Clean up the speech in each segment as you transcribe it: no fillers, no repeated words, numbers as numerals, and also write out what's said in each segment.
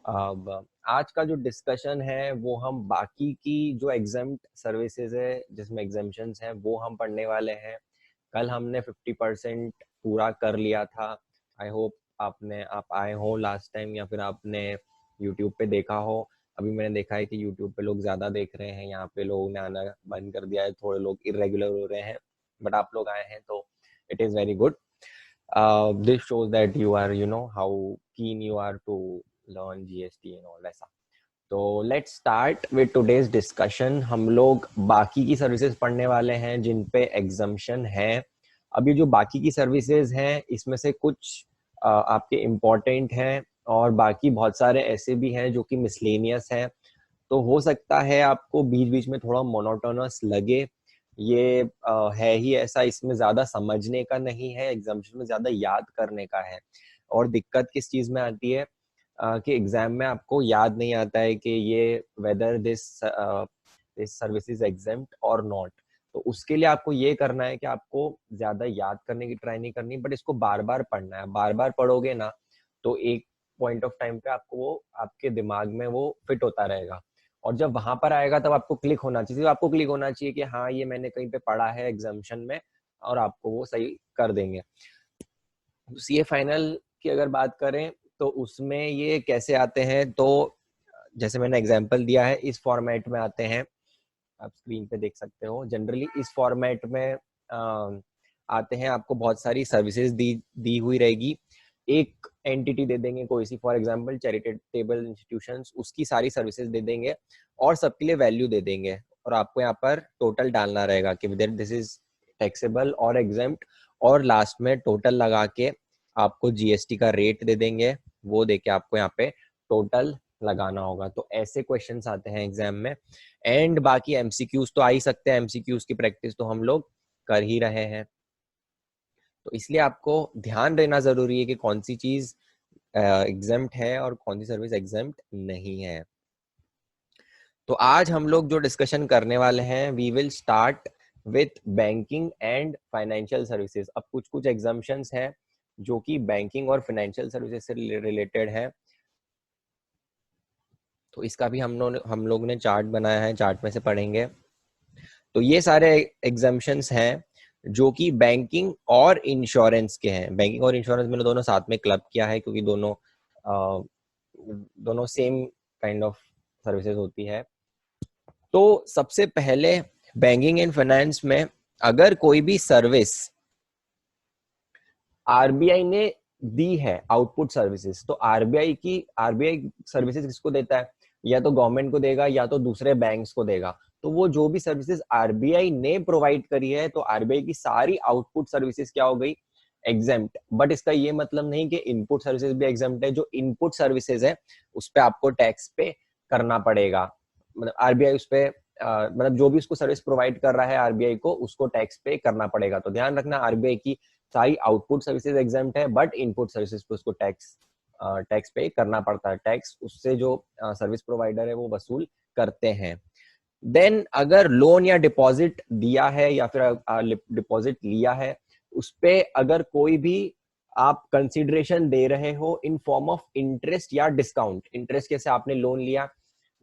अब आज का जो डिस्कशन है वो हम बाकी की जो एग्जाम्ड सर्विसेज है जिसमें एग्जाम्पशंस हैं वो हम पढ़ने वाले हैं। कल हमने 50% पूरा कर लिया था। आई होप आप आए हो लास्ट टाइम या फिर आपने यूट्यूब पे देखा हो। अभी मैंने देखा है कि यूट्यूब पे लोग ज्यादा देख रहे हैं, यहाँ पे लोगों ने आना बंद कर दिया है, थोड़े लोग इरेगुलर हो रहे हैं, बट आप लोग आए हैं तो it is very good. This shows that you are, how keen you are to learn GST and all ऐसा. तो let's start with today's discussion. हम लोग बाकी की सर्विसेज पढ़ने वाले हैं जिन पे एग्जम्पशन है. अभी जो बाकी की सर्विसेज हैं इसमें से कुछ आपके इम्पोर्टेंट हैं और बाकी बहुत सारे ऐसे भी हैं जो कि मिसलेनियस हैं. तो हो सकता है आपको बीच बीच में थोड़ा मोनोटोनस लगे. ये है ही ऐसा, इसमें ज्यादा समझने का नहीं है, एग्जाम्पशन में ज्यादा याद करने का है. और दिक्कत किस चीज में आती है कि एग्जाम में आपको याद नहीं आता है कि ये whether this service is exempt और नॉट. तो उसके लिए आपको ये करना है कि आपको ज्यादा याद करने की ट्राई नहीं करनी, बट इसको बार बार पढ़ना है. बार बार पढ़ोगे ना तो एक पॉइंट ऑफ टाइम पे आपको वो आपके दिमाग में वो फिट होता रहेगा. और जब वहां पर आएगा तब आपको क्लिक होना चाहिए, आपको क्लिक होना चाहिए कि हाँ ये मैंने कहीं पे पढ़ा है एग्जाम्शन में, और आपको वो सही कर देंगे. सीए फाइनल की अगर बात करें तो उसमें ये कैसे आते हैं, तो जैसे मैंने एग्जांपल दिया है इस फॉर्मेट में आते हैं. आप स्क्रीन पे देख सकते हो. जनरली इस फॉर्मेट में आते हैं. आपको बहुत सारी सर्विसेज दी हुई रहेगी. एक एंटिटी दे देंगे कोई सी, फॉर एग्जांपल चैरिटेबल इंस्टीट्यूशंस, उसकी सारी सर्विसेज दे देंगे और सबके लिए वैल्यू दे देंगे. और आपको यहाँ पर टोटल डालना रहेगा कि वेदर दिस इज टैक्सेबल और एग्जेम्प्ट, और लास्ट में टोटल लगा के आपको जीएसटी का रेट दे देंगे. वो देके आपको यहाँ पे टोटल लगाना होगा. तो ऐसे क्वेश्चंस आते हैं एग्जाम में. एंड बाकी एमसीक्यूज तो आ ही सकते हैं, एमसीक्यूज की प्रैक्टिस तो हम लोग कर ही रहे हैं. तो इसलिए आपको ध्यान देना जरूरी है कि कौन सी चीज एग्जेम्प्ट है और कौन सी सर्विस एग्जेम्प्ट नहीं है. तो आज हम लोग जो डिस्कशन करने वाले हैं, we will start with banking and financial services. अब कुछ कुछ एग्जाम्पशंस हैं जो कि बैंकिंग और फाइनेंशियल सर्विसेज से रिलेटेड है. तो इसका भी हम लोग ने चार्ट बनाया है, चार्ट में से पढ़ेंगे. तो ये सारे एग्जाम्पशंस हैं जो कि बैंकिंग और इंश्योरेंस के हैं. बैंकिंग और इंश्योरेंस मैंने दोनों साथ में क्लब किया है क्योंकि दोनों सेम काइंड ऑफ सर्विसेज होती है. तो सबसे पहले बैंकिंग एंड फाइनेंस में अगर कोई भी सर्विस आरबीआई ने दी है, आउटपुट सर्विसेज, तो आरबीआई सर्विसेज किसको देता है? या तो गवर्नमेंट को देगा या तो दूसरे बैंक्स को देगा. तो वो जो भी सर्विसेज आरबीआई ने प्रोवाइड करी है, तो आरबीआई की सारी आउटपुट सर्विसेज क्या हो गई? एग्जेम्प्ट. बट इसका ये मतलब नहीं कि इनपुट सर्विसेज भी एग्जेम्प्ट है. जो इनपुट सर्विसेज है उस पर आपको टैक्स पे करना पड़ेगा. मतलब आरबीआई उस पर मतलब जो भी उसको सर्विस प्रोवाइड कर रहा है आरबीआई को, उसको टैक्स पे करना पड़ेगा. तो ध्यान रखना, आरबीआई की सारी आउटपुट सर्विसेज एग्जाम्प्ट है, बट इनपुट सर्विसेज पे उसको टैक्स पे करना पड़ता है. टैक्स उससे जो सर्विस प्रोवाइडर है वो वसूल करते हैं. देन अगर लोन या डिपॉजिट दिया है या फिर डिपॉजिट लिया है, उस पे अगर कोई भी आप कंसिडरेशन दे रहे हो इन फॉर्म ऑफ इंटरेस्ट या डिस्काउंट. इंटरेस्ट कैसे? आपने लोन लिया,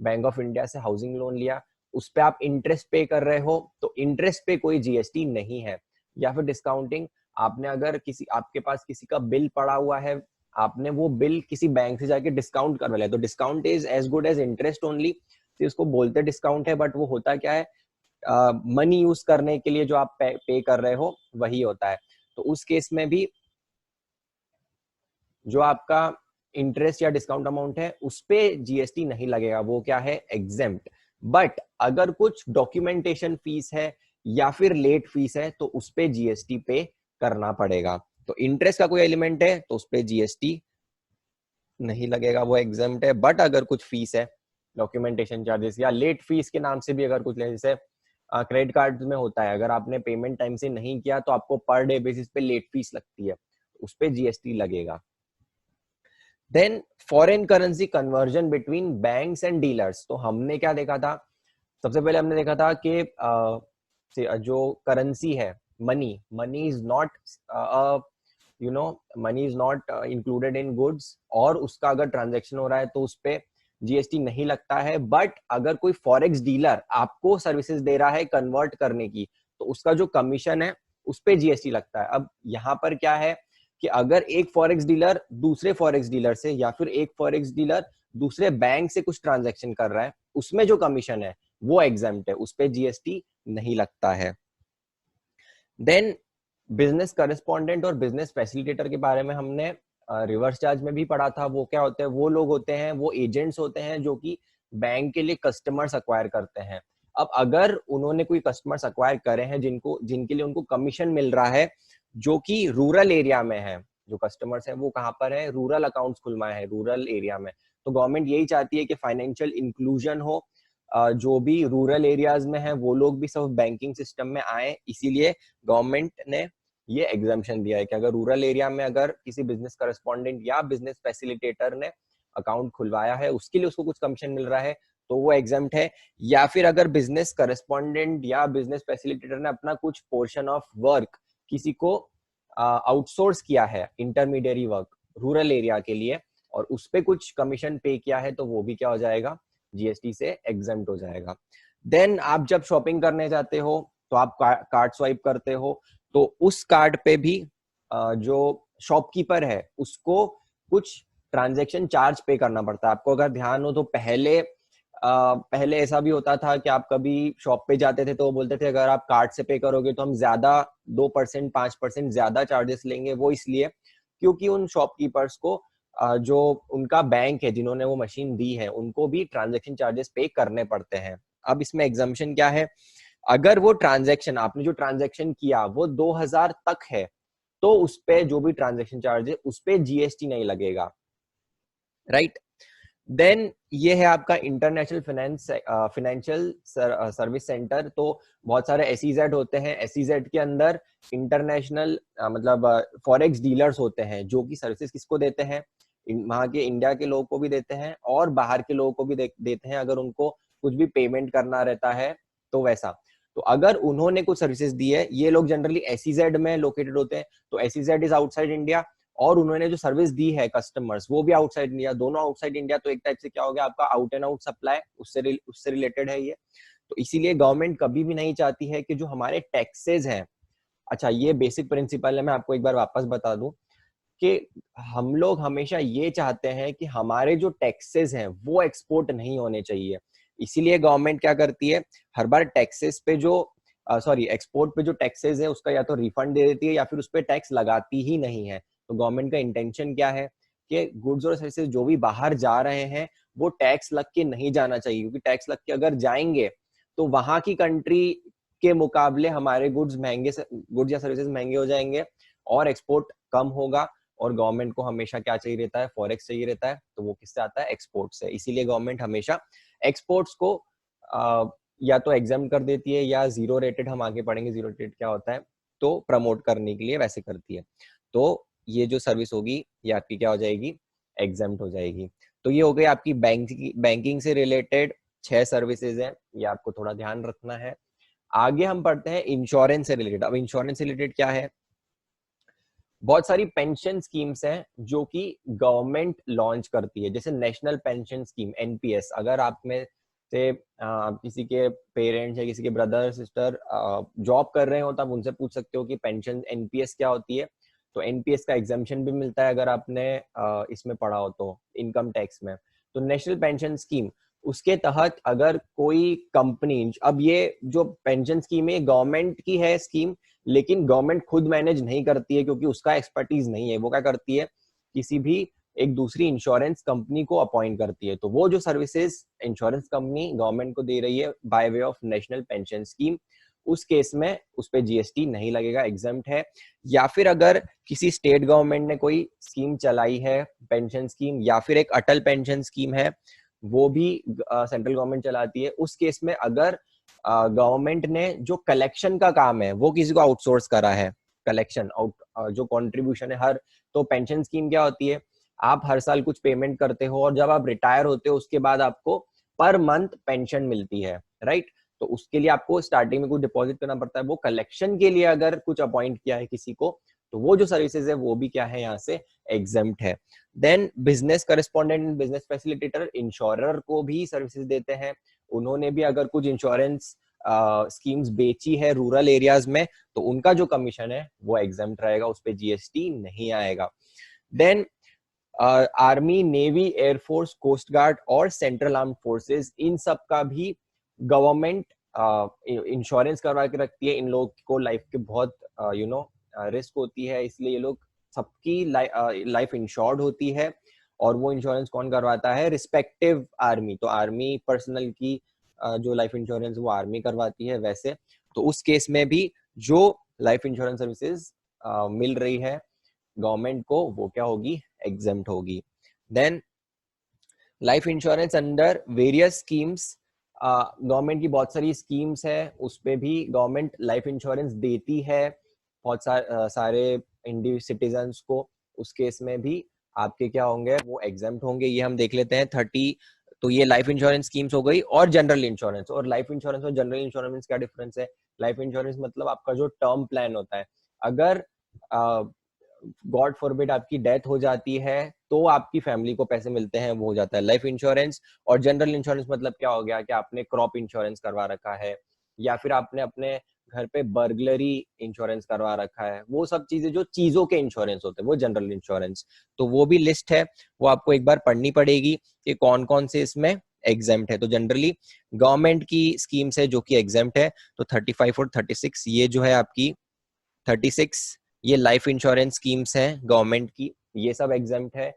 बैंक ऑफ इंडिया से हाउसिंग लोन लिया, उस पे आप इंटरेस्ट पे कर रहे हो, तो इंटरेस्ट पे कोई जीएसटी नहीं है. या फिर डिस्काउंटिंग, आपने अगर आपके पास किसी का बिल पड़ा हुआ है, आपने वो बिल किसी बैंक से जाके डिस्काउंट करवा लिया, तो discount is as good as interest only. तो इसको बोलते डिस्काउंट है, बट वो होता क्या है? मनी यूज करने के लिए जो आप पे कर रहे हो वही होता है. तो उस केस में भी जो आपका इंटरेस्ट या डिस्काउंट अमाउंट है उस पे जीएसटी नहीं लगेगा, वो क्या है? एग्जेम्प्ट. बट अगर कुछ डॉक्यूमेंटेशन फीस है या फिर लेट फीस है तो उस पे जीएसटी पे करना पड़ेगा. तो इंटरेस्ट का कोई एलिमेंट है तो उस पे जीएसटी नहीं लगेगा, वो एग्जेम्प्ट है. बट अगर कुछ फीस है, डॉक्यूमेंटेशन चार्जेस या लेट फीस के नाम से भी अगर कुछ, जैसे क्रेडिट कार्ड में होता है, अगर आपने पेमेंट टाइम से नहीं किया तो आपको पर डे बेसिस पे लेट फीस लगती है, उस पे जीएसटी लगेगा. Then foreign currency conversion between banks and dealers. तो हमने क्या देखा था? सबसे पहले हमने देखा था कि जो करेंसी है, money is not you know money is not included in goods और उसका अगर ट्रांजेक्शन हो रहा है तो उस पे जीएसटी नहीं लगता है। बट अगर कोई फॉरेक्स डीलर आपको सर्विसेज दे रहा है कन्वर्ट करने की, तो उसका जो कमीशन है उस पे जीएसटी लगता है। अब यहाँ पर क्या है कि अगर एक फॉरेक्स डीलर दूसरे फॉरेक्स डीलर से या फिर एक फॉरेक्स डीलर दूसरे बैंक से कुछ ट्रांजेक्शन कर रहा है, उसमें जो कमीशन है वो एग्जेम्प्ट है, उस पे जीएसटी नहीं लगता है। देन बिजनेस करेस्पॉन्डेंट और बिजनेस फैसिलिटेटर के बारे में हमने रिवर्स चार्ज में भी पढ़ा था। वो क्या होते हैं? वो लोग होते हैं, वो एजेंट्स होते हैं जो कि बैंक के लिए कस्टमर्स अक्वायर करते हैं। अब अगर उन्होंने कोई कस्टमर्स अक्वायर करे हैं जिनके लिए उनको कमीशन मिल रहा है, जो कि रूरल एरिया में है, जो कस्टमर्स हैं वो कहाँ पर है? रूरल अकाउंट्स खुलवाए हैं रूरल एरिया में। तो गवर्नमेंट यही चाहती है कि फाइनेंशियल इंक्लूजन हो, जो भी रूरल एरियाज में है वो लोग भी सब बैंकिंग सिस्टम में आए। इसीलिए गवर्नमेंट ने ये एग्जाम्पशन दिया है कि अगर रूरल एरिया में अगर किसी बिजनेस करेस्पॉन्डेंट या बिजनेस फैसिलिटेटर ने अकाउंट खुलवाया है, उसके लिए उसको कुछ कमीशन मिल रहा है, तो वो एग्जाम्प्ट है। या फिर अगर बिजनेस करेस्पॉन्डेंट या बिजनेस फैसिलिटेटर ने अपना कुछ पोर्शन ऑफ वर्क किसी को आउटसोर्स किया है, इंटरमीडियरी वर्क रूरल एरिया के लिए, और उस पे कुछ कमीशन पे किया है, तो वो भी क्या हो जाएगा? जीएसटी से एग्जेम्प्ट हो जाएगा। देन आप जब शॉपिंग करने जाते हो तो आप कार्ड स्वाइप करते हो, तो उस कार्ड पे भी जो शॉपकीपर है उसको कुछ ट्रांजैक्शन चार्ज पे करना पड़ता है। आपको अगर ध्यान हो तो पहले ऐसा भी होता था कि आप कभी शॉप पे जाते थे तो वो बोलते थे अगर आप कार्ड से पे करोगे तो हम ज्यादा 2% 5% ज्यादा चार्जेस लेंगे। वो इसलिए क्योंकि उन शॉपकीपर्स को जो उनका बैंक है जिन्होंने वो मशीन दी है उनको भी ट्रांजैक्शन चार्जेस पे करने पड़ते हैं। अब इसमें एग्जाम्पशन क्या है? अगर वो ट्रांजैक्शन आपने जो ट्रांजैक्शन किया वो 2000 तक है, तो उस पे जो भी ट्रांजैक्शन चार्ज है उस पे जीएसटी नहीं लगेगा, राइट? देन ये है आपका इंटरनेशनल फाइनेंशियल सर्विस सेंटर। तो बहुत सारे एसईजेड होते हैं, एसईजेड के अंदर इंटरनेशनल मतलब फॉरेक्स डीलर्स होते हैं जो कि सर्विसेज किसको देते हैं? वहां के इंडिया के लोगों को भी देते हैं और बाहर के लोगों को भी देते हैं, अगर उनको कुछ भी पेमेंट करना रहता है तो वैसा। तो अगर उन्होंने कुछ सर्विसेज दी है, ये लोग जनरली एसईजेड में लोकेटेड होते हैं, तो एसईजेड इज आउटसाइड इंडिया, और उन्होंने जो सर्विस दी है कस्टमर्स वो भी आउटसाइड इंडिया, दोनों आउटसाइड इंडिया। तो एक टाइप से क्या हो गया आपका आउट एंड आउट सप्लाई, उससे रिलेटेड है ये। तो इसीलिए गवर्नमेंट कभी भी नहीं चाहती है कि जो हमारे टैक्सेस हैं, अच्छा ये बेसिक प्रिंसिपल है, मैं आपको एक बार वापस बता दूं कि हम लोग हमेशा ये चाहते हैं कि हमारे जो टैक्सेस हैं वो एक्सपोर्ट नहीं होने चाहिए। इसीलिए गवर्नमेंट क्या करती है, हर बार टैक्सेस पे जो एक्सपोर्ट पे जो टैक्सेस है उसका या तो रिफंड दे देती है या फिर उस पर टैक्स लगाती ही नहीं है। तो गवर्नमेंट का इंटेंशन क्या है कि गुड्स और सर्विसेज जो भी बाहर जा रहे हैं वो टैक्स लग के नहीं जाना चाहिए, क्योंकि टैक्स लग के अगर जाएंगे तो वहां की कंट्री के मुकाबले हमारे गुड्स या सर्विसेज महंगे हो जाएंगे और एक्सपोर्ट कम होगा। और गवर्नमेंट को हमेशा क्या चाहिए रहता है? फॉरेक्स चाहिए रहता है, तो वो किससे आता है? एक्सपोर्ट से। इसीलिए गवर्नमेंट हमेशा एक्सपोर्ट्स को या तो एग्जाम कर देती है या जीरो रेटेड, हम आगे पढ़ेंगे जीरो रेटेड क्या होता है, तो प्रमोट करने के लिए वैसे करती है। तो ये जो सर्विस होगी ये आपकी क्या हो जाएगी? एग्जाम्प्ट हो जाएगी। तो ये हो गई आपकी बैंकिंग से रिलेटेड 6 सर्विसेज हैं, ये आपको थोड़ा ध्यान रखना है। आगे हम पढ़ते हैं इंश्योरेंस से रिलेटेड। अब इंश्योरेंस से रिलेटेड क्या है? बहुत सारी पेंशन स्कीम्स हैं जो कि गवर्नमेंट लॉन्च करती है, जैसे नेशनल पेंशन स्कीम एनपीएस। अगर आप में से किसी के पेरेंट्स या किसी के ब्रदर सिस्टर जॉब कर रहे हो तो आप उनसे पूछ सकते हो कि पेंशन एनपीएस क्या होती है। तो एनपीएस का एग्जाम्पशन भी मिलता है अगर आपने इसमें पढ़ा हो तो, इनकम टैक्स में। तो नेशनल पेंशन स्कीम, उसके तहत अगर कोई कंपनी, अब ये जो पेंशन स्कीम है गवर्नमेंट की है स्कीम, लेकिन गवर्नमेंट खुद मैनेज नहीं करती है क्योंकि उसका एक्सपर्टीज नहीं है। वो क्या करती है? किसी भी एक दूसरी इंश्योरेंस कंपनी को अपॉइंट करती है। तो वो जो सर्विसेज इंश्योरेंस कंपनी गवर्नमेंट को दे रही है bye way of national pension scheme, उस केस में उस पे जीएसटी नहीं लगेगा, एग्जम्प्ट है। या फिर अगर किसी स्टेट गवर्नमेंट ने कोई स्कीम चलाई है पेंशन स्कीम, या फिर एक अटल पेंशन स्कीम है वो भी सेंट्रल गवर्नमेंट चलाती है, उस केस में अगर गवर्नमेंट ने जो कलेक्शन का काम है वो किसी को आउटसोर्स करा है, कलेक्शन जो कंट्रीब्यूशन है हर, तो पेंशन स्कीम क्या होती है? आप हर साल कुछ पेमेंट करते हो और जब आप रिटायर होते हो उसके बाद आपको पर मंथ पेंशन मिलती है, राइट? तो उसके लिए आपको स्टार्टिंग में कुछ डिपॉजिट करना पड़ता है। वो कलेक्शन के लिए अगर कुछ अपॉइंट किया है किसी को तो वो जो सर्विसेज है वो भी क्या है, यहाँ से एग्जेम्प्ट है। Then business correspondent, business facilitator, insurer को भी सर्विसेज देते हैं। उन्होंने भी अगर कुछ इंश्योरेंस स्कीम्स बेची है रूरल एरियाज में, तो उनका जो कमीशन है वो एग्जेम्प्ट रहेगा, उस पर जीएसटी नहीं आएगा। Then army, navy, air force, coast guard और सेंट्रल आर्म्ड फोर्सेस, इन सब का भी गवर्नमेंट इंश्योरेंस करवा के रखती है। इन लोग को लाइफ के बहुत रिस्क होती है, इसलिए ये लोग सबकी लाइफ इंश्योर्ड होती है। और वो इंश्योरेंस कौन करवाता है, रिस्पेक्टिव आर्मी। तो आर्मी पर्सनल की जो लाइफ इंश्योरेंस वो आर्मी करवाती है वैसे। तो उस केस में भी जो लाइफ इंश्योरेंस सर्विसेज मिल रही है गवर्नमेंट को, वो क्या होगी, एग्जेम्प्ट होगी। Then life insurance under various schemes, government की बहुत सारी स्कीम्स है, उस पे भी गवर्नमेंट लाइफ इंश्योरेंस देती है बहुत सारे इंडियन सिटीजन्स को। उस केस में भी आपके क्या होंगे, वो एग्जेम्प्ट होंगे। ये हम देख लेते हैं 30। तो ये लाइफ इंश्योरेंस स्कीम्स हो गई। और जनरल इंश्योरेंस, और लाइफ इंश्योरेंस और जनरल इंश्योरेंस में क्या डिफरेंस है? लाइफ इंश्योरेंस मतलब आपका जो टर्म प्लान होता है, अगर गॉड फॉरबिड आपकी डेथ हो जाती है तो आपकी फैमिली को पैसे मिलते हैं, वो हो जाता है लाइफ इंश्योरेंस। और जनरल इंश्योरेंस मतलब क्या हो गया कि आपने क्रॉप इंश्योरेंस करवा रखा है, या फिर आपने अपने घर पे बर्गलरी इंश्योरेंस करवा रखा है, वो सब चीजें जो चीजों के इंश्योरेंस होते हैं वो जनरल इंश्योरेंस। तो वो भी लिस्ट है, वो आपको एक बार पढ़नी पड़ेगी कि कौन कौन से इसमें एग्जेम्प्ट है। तो जनरली गवर्नमेंट की स्कीम्स है जो कि एग्जेम्प्ट है। तो 35 और 36, ये जो है आपकी 36, ये लाइफ इंश्योरेंस स्कीम्स हैं गवर्नमेंट की, ये सब एग्जेम्प्ट है।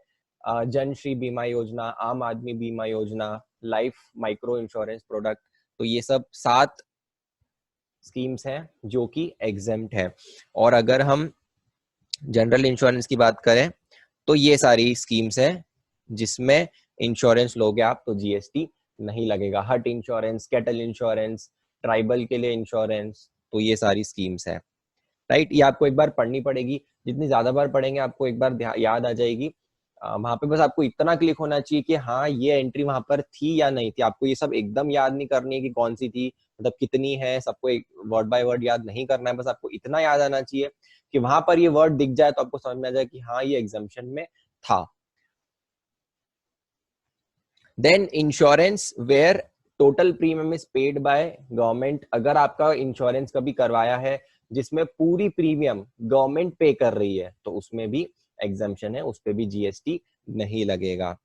जन श्री बीमा योजना, आम आदमी बीमा योजना, लाइफ माइक्रो इंश्योरेंस प्रोडक्ट, तो ये सब 7 स्कीम्स हैं जो कि एग्जेम्प्ट है। और अगर हम जनरल इंश्योरेंस की बात करें तो ये सारी स्कीम्स हैं जिसमें इंश्योरेंस लोगे आप तो जीएसटी नहीं लगेगा। हट इंश्योरेंस, कैटल इंश्योरेंस, ट्राइबल के लिए इंश्योरेंस, तो ये सारी स्कीम्स है। राइट, ये आपको एक बार पढ़नी पड़ेगी। जितनी ज्यादा बार पढ़ेंगे आपको एक बार याद आ जाएगी। वहां पे बस आपको इतना क्लिक होना चाहिए कि हाँ ये एंट्री वहां पर थी या नहीं थी। आपको ये सब एकदम याद नहीं करनी है कि कौन सी थी, मतलब कितनी है, सबको एक वर्ड बाय वर्ड याद नहीं करना है। बस आपको इतना याद आना चाहिए कि वहां पर ये वर्ड दिख जाए तो आपको समझ में आ जाए कि हाँ ये एग्जाम्पशन में था। Then insurance where total premium is paid by government, अगर आपका इंश्योरेंस कभी करवाया है जिसमें पूरी प्रीमियम गवर्नमेंट पे कर रही है तो उसमें भी एग्जाम्पशन है, उस पर भी जीएसटी नहीं लगेगा।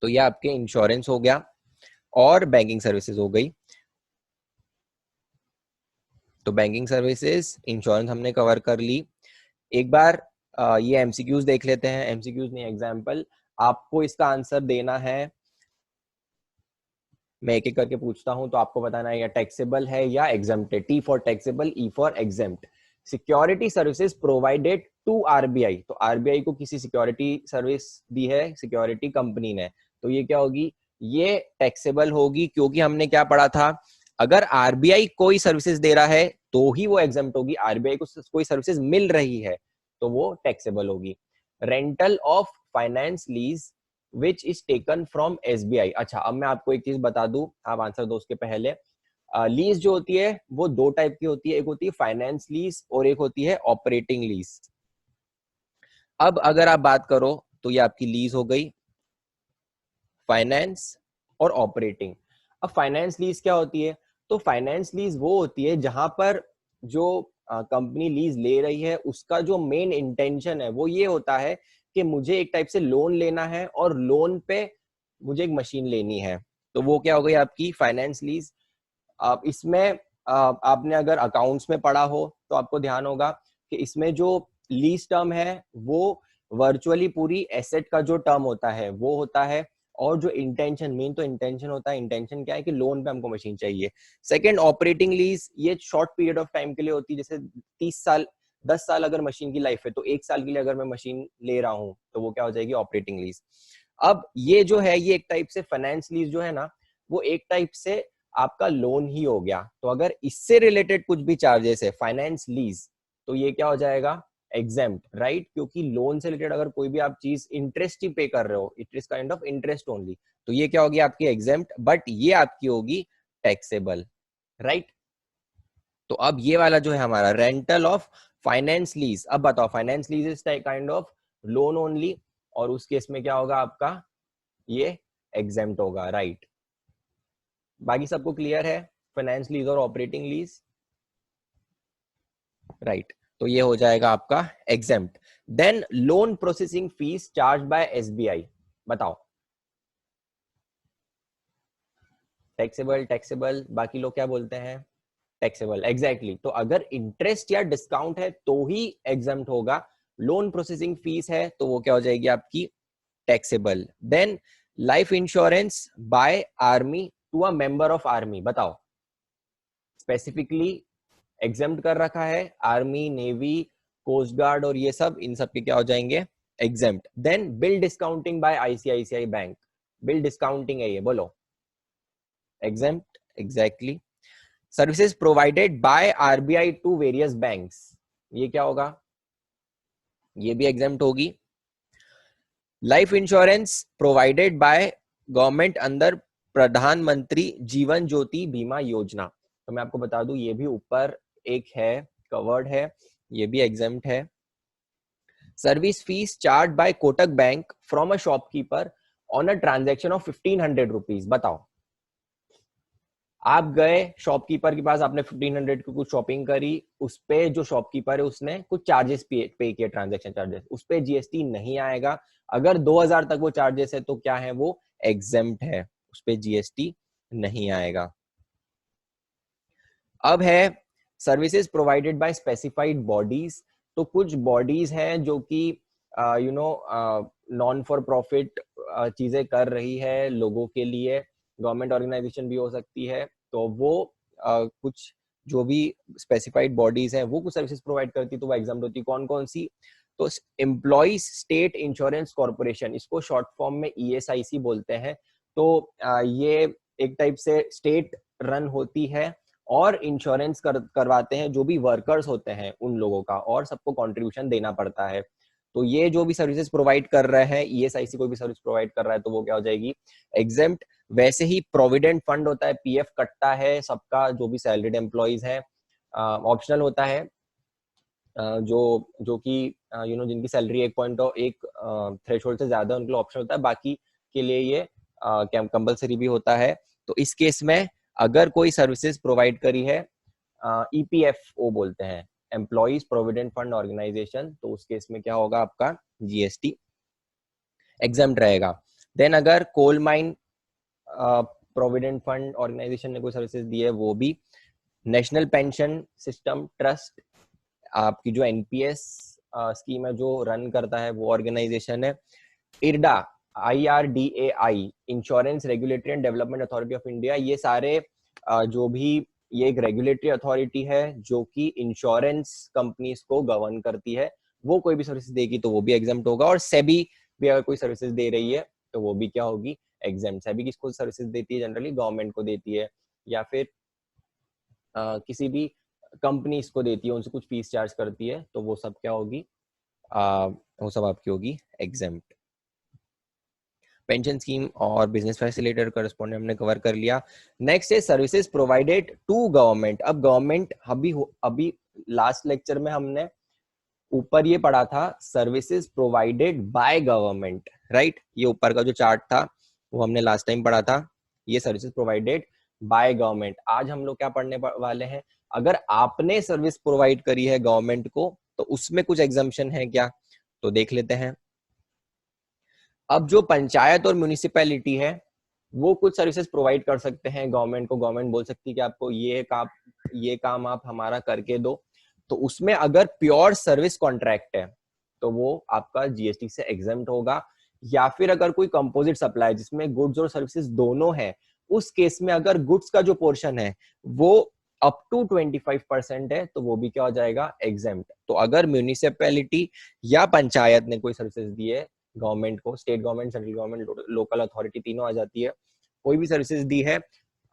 तो ये आपके इंश्योरेंस हो गया और बैंकिंग सर्विसेज हो गई। तो बैंकिंग सर्विसेज, इंश्योरेंस हमने कवर कर ली। एक बार ये एमसीक्यूज देख लेते हैं, एमसीक्यूज नहीं एग्जाम्पल। आपको इसका आंसर देना है, मैं एक एक करके पूछता हूं तो आपको बताना है या टैक्सेबल है या exempted. T for taxable, E for exempt. Security services provided to RBI, तो आरबीआई को किसी सिक्योरिटी सर्विस दी है सिक्योरिटी कंपनी ने, तो ये क्या होगी, ये टैक्सेबल होगी। क्योंकि हमने क्या पढ़ा था, अगर आरबीआई कोई सर्विसेज दे रहा है तो ही वो एग्जेम्प्ट होगी, आरबीआई को कोई सर्विसेज मिल रही है तो वो टैक्सेबल होगी। Rental of finance lease which is taken from SBI. अच्छा, अब मैं आपको एक चीज बता दूं, आप आंसर दो उसके पहले। लीज जो होती है वो 2 टाइप की होती है, एक होती है फाइनेंस लीज और एक होती है ऑपरेटिंग लीज। अब अगर आप बात करो तो ये आपकी लीज हो गई, फाइनेंस और ऑपरेटिंग। अब फाइनेंस लीज क्या होती है, तो फाइनेंस लीज वो होती है जहां पर जो कंपनी लीज ले रही है उसका जो मेन इंटेंशन है वो ये होता है कि मुझे एक टाइप से लोन लेना है और लोन पे मुझे एक मशीन लेनी है, तो वो क्या हो गई आपकी फाइनेंस लीज। अब इसमें आपने अगर अकाउंट्स में पढ़ा हो तो आपको ध्यान होगा कि इसमें जो लीज टर्म है वो वर्चुअली पूरी एसेट का जो टर्म होता है वो होता है, और जो इंटेंशन, मेन तो इंटेंशन होता है, इंटेंशन क्या है कि लोन पे हमको मशीन चाहिए। सेकंड ऑपरेटिंग लीज, ये शॉर्ट पीरियड ऑफ टाइम के लिए होती है, जैसे 30 साल 10 साल अगर मशीन की लाइफ है तो 1 साल के लिए अगर मैं मशीन ले रहा हूं तो वो क्या हो जाएगी, ऑपरेटिंग लीज। अब ये जो है ये एक टाइप से फाइनेंस लीज जो है ना, वो एक टाइप से आपका लोन ही हो गया। तो अगर इससे रिलेटेड कुछ भी चार्जेस है फाइनेंस लीज तो ये क्या हो जाएगा, एग्जेम्प्ट, राइट। क्योंकि लोन से रिलेटेड अगर कोई भी आप चीज इंटरेस्ट ही पे कर रहे हो, it is kind of interest only, तो ये क्या होगी आपकी एग्जेम्प्ट, बट ये आपकी होगी टैक्सेबल, राइट। तो अब ये वाला जो है हमारा रेंटल ऑफ फाइनेंस लीज, अब बताओ finance lease is kind of loan only, और उस केस में क्या होगा आपका, ये एग्जेम्प्ट होगा, राइट। बाकी सबको क्लियर है, फाइनेंस लीज और ऑपरेटिंग लीज, राइट। तो ये हो जाएगा आपका exempt. Then loan processing fees charge by SBI, बताओ टैक्सेबल, टैक्सेबल, बाकी लोग क्या बोलते हैं, टैक्सेबल, एग्जैक्टली। तो अगर इंटरेस्ट या डिस्काउंट है तो ही एग्जेम्प्ट होगा, लोन प्रोसेसिंग फीस है तो वो क्या हो जाएगी आपकी, taxable. Then life insurance by army to a member of army, बताओ स्पेसिफिकली एग्जेम्प्ट कर रखा है, आर्मी, नेवी, कोस्ट गार्ड और ये सब, इन सब के क्या हो जाएंगे, exempt. Then bill discounting by ICICI bank, bill discounting है ये, बोलो exempt, exactly. Services provided by RBI to various banks, ये क्या होगा, ये भी एग्जेम्प्ट होगी। Life insurance provided by government under Pradhan Mantri Jeevan ज्योति बीमा योजना, तो मैं आपको बता दूं ये भी ऊपर एक है, कवर्ड है, ये भी एग्जेम्प्ट है। Service fees charge bye Kotak bank from a shopkeeper on a transaction of 1500 rupees, बताओ आप गए शॉपकीपर के पास, आपने 1500 की कुछ शॉपिंग करी, उस पे जो शॉपकीपर है उसने कुछ चार्जेस पे किए, ट्रांजैक्शन चार्जेस, उस पे जीएसटी नहीं आएगा। अगर 2000 तक वो चार्जेस है तो क्या है, वो एग्जेम्प्ट है, उस पे जीएसटी नहीं आएगा। अब है services provided bye specified bodies, तो कुछ बॉडीज हैं जो कि नॉन फॉर प्रॉफिट चीजें कर रही है लोगों के लिए, गवर्नमेंट ऑर्गेनाइजेशन भी हो सकती है, तो वो कुछ जो भी स्पेसिफाइड बॉडीज हैं वो कुछ सर्विसेज प्रोवाइड करती, तो वो एग्जाम्प्ट होती, कौन कौन सी, तो एम्प्लॉइज स्टेट इंश्योरेंस कॉर्पोरेशन, इसको शॉर्ट फॉर्म में ईएसआईसी बोलते हैं। तो ये एक टाइप से स्टेट रन होती है और इंश्योरेंस करवाते हैं जो भी वर्कर्स होते हैं उन लोगों का, और सबको कंट्रीब्यूशन देना पड़ता है। तो ये जो भी सर्विसेज प्रोवाइड कर रहे हैं, ईएसआईसी कोई भी सर्विस प्रोवाइड कर रहा है तो वो क्या हो जाएगी, एग्जेम्प्ट। वैसे ही प्रोविडेंट फंड होता है, पीएफ कटता है सबका, जो भी सैलरीड एम्प्लॉइज है, ऑप्शनल होता है, जो जो कि जिनकी सैलरी 1 थ्रेशोल्ड से ज्यादा उनके लिए ऑप्शन होता है, बाकी के लिए ये कंपलसरी भी होता है। तो इस केस में अगर कोई सर्विसेज प्रोवाइड करी है, ईपीएफओ बोलते हैं, एम्प्लॉइज प्रोविडेंट फंड ऑर्गेनाइजेशन, तो उस केस में क्या होगा आपका, जीएसटी एग्जाम्प्ट रहेगा। देन अगर coal mine provident fund organisation ने कोई सर्विसेज दी है, वो भी। नेशनल पेंशन सिस्टम ट्रस्ट, आपकी जो एनपीएस स्कीम है जो रन करता है वो ऑर्गेनाइजेशन है। IRDA, IRDAI, insurance regulatory and development authority of India, ये सारे जो भी, ये एक रेगुलेटरी अथॉरिटी है जो कि इंश्योरेंस कंपनीज को गवर्न करती है, वो कोई भी सर्विसेज देगी तो वो भी एग्जाम्प्ट होगा। और सेबी भी अगर कोई सर्विसेज दे रही है तो वो भी क्या होगी, एग्जाम्प्ट। सेबी किसको सर्विसेज देती है, जनरली गवर्नमेंट को देती है, या फिर किसी भी कंपनीज को देती है, उनसे कुछ फीस चार्ज करती है, तो वो सब क्या होगी, वो सब आपकी होगी एग्जेम्प्ट। पेंशन स्कीम और बिजनेस फैसिलिटेटर करस्पॉन्डेंट हमने कवर कर लिया। नेक्स्ट है सर्विसेज प्रोवाइडेड टू गवर्नमेंट। अब गवर्नमेंट अभी लास्ट लेक्चर में हमने ऊपर ये पढ़ा था services provided by government, right, ये ऊपर का जो चार्ट था वो हमने लास्ट टाइम पढ़ा था, ये सर्विसेज प्रोवाइडेड बाय गवर्नमेंट। आज हम लोग क्या पढ़ने वाले हैं, अगर आपने सर्विस प्रोवाइड करी है गवर्नमेंट को तो उसमें कुछ एग्जम्पशन है क्या, तो देख लेते हैं। अब जो पंचायत और म्यूनिसिपैलिटी है वो कुछ सर्विसेज प्रोवाइड कर सकते हैं गवर्नमेंट को, गवर्नमेंट बोल सकती है कि आपको ये काम आप हमारा करके दो, तो उसमें अगर प्योर सर्विस कॉन्ट्रैक्ट है तो वो आपका जीएसटी से एग्जेम्प्ट होगा। या फिर अगर कोई कंपोजिट सप्लाई जिसमें गुड्स और सर्विसेज दोनों है, उस केस में अगर गुड्स का जो पोर्शन है वो अप टू 25% है तो वो भी क्या हो जाएगा, एग्जेम्प्ट। तो अगर म्यूनिसिपैलिटी या पंचायत ने कोई सर्विसेज दी है गवर्नमेंट को, state government, central government, local authority, तीनों आ जाती है, कोई भी सर्विसेज दी है,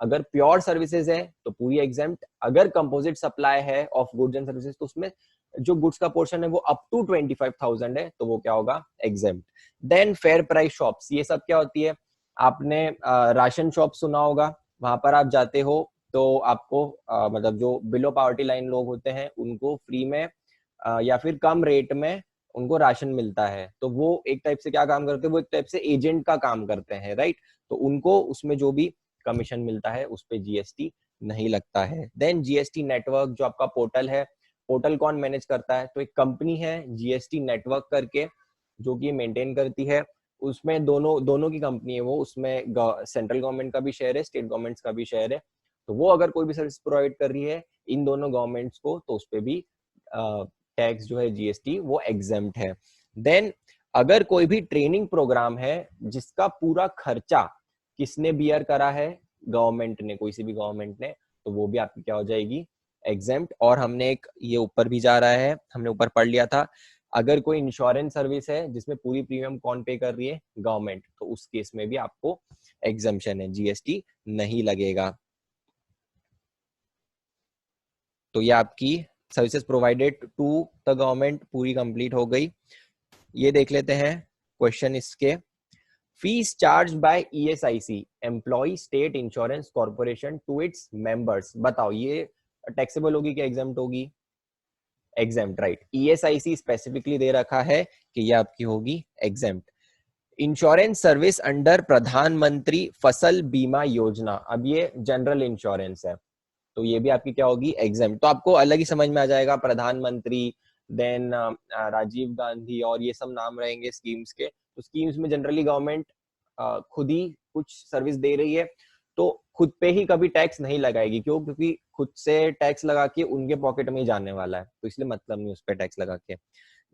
अगर प्योर सर्विसेज है तो पूरी एग्जेम्प्ट, अगर कंपोजिट सप्लाई है ऑफ गुड्स एंड सर्विसेज तो उसमें जो गुड्स का पोर्शन है वो अप टू 25,000 है तो वो क्या होगा, exempt. Then fair price shops, ये सब क्या होती है, आपने राशन शॉप सुना होगा, वहां पर आप जाते हो तो आपको मतलब जो बिलो पॉवर्टी लाइन लोग होते हैं उनको फ्री में या फिर कम रेट में उनको राशन मिलता है, तो वो एक टाइप से क्या काम करते हैं, वो एक टाइप से एजेंट का काम करते हैं, राइट। तो उनको उसमें जो भी कमीशन मिलता है उस पे जीएसटी नहीं लगता है। देन जीएसटी नेटवर्क, जो आपका पोर्टल है, पोर्टल कौन मैनेज करता है, तो एक कंपनी है जीएसटी नेटवर्क करके, जो कि मेंटेन करती है। उसमें दोनों दोनों की कंपनी है वो, उसमें सेंट्रल गवर्नमेंट का भी शेयर है, स्टेट गवर्नमेंट्स का भी शेयर है। तो वो अगर कोई भी सर्विस प्रोवाइड कर रही है इन दोनों गवर्नमेंट्स को, तो उस पर भी टैक्स जो है जीएसटी वो एग्जेम्प्ट है। देन अगर कोई भी ट्रेनिंग प्रोग्राम है जिसका पूरा खर्चा किसने बियर करा है, गवर्नमेंट ने, कोई सी भी गवर्नमेंट ने, तो वो भी आपकी क्या हो जाएगी, एग्जेम्प्ट। और हमने एक ये ऊपर भी जा रहा है, हमने ऊपर पढ़ लिया था, अगर कोई इंश्योरेंस सर्विस है जिसमें पूरी प्रीमियम कौन पे कर रही है, गवर्नमेंट, तो उस केस में भी आपको एग्जम्पशन है, जीएसटी नहीं लगेगा। तो ये आपकी services provided to the government पूरी कंप्लीट हो गई। ये देख लेते हैं क्वेश्चन इसके। Fees charge by ESIC employ state insurance corporation to its members, बताओ ये टैक्सेबल होगी कि एग्जेम्प्ट होगी, एग्जेम्प्ट, राइट। ईएसआईसी स्पेसिफिकली दे रखा है कि ये आपकी होगी एग्जेम्प्ट। इंश्योरेंस सर्विस अंडर प्रधानमंत्री फसल बीमा योजना, अब ये जनरल इंश्योरेंस है, तो ये भी आपकी क्या होगी, एग्जेम्प्ट। तो आपको अलग ही समझ में आ जाएगा, प्रधानमंत्री, देन राजीव गांधी और ये सब नाम रहेंगे स्कीम्स के। तो स्कीम्स में जनरली गवर्नमेंट खुद ही कुछ सर्विस दे रही है, तो खुद पे ही कभी टैक्स नहीं लगाएगी, क्यों, क्योंकि खुद से टैक्स लगा के उनके पॉकेट में ही जाने वाला है, तो इसलिए मतलब नहीं उस पर टैक्स लगा के।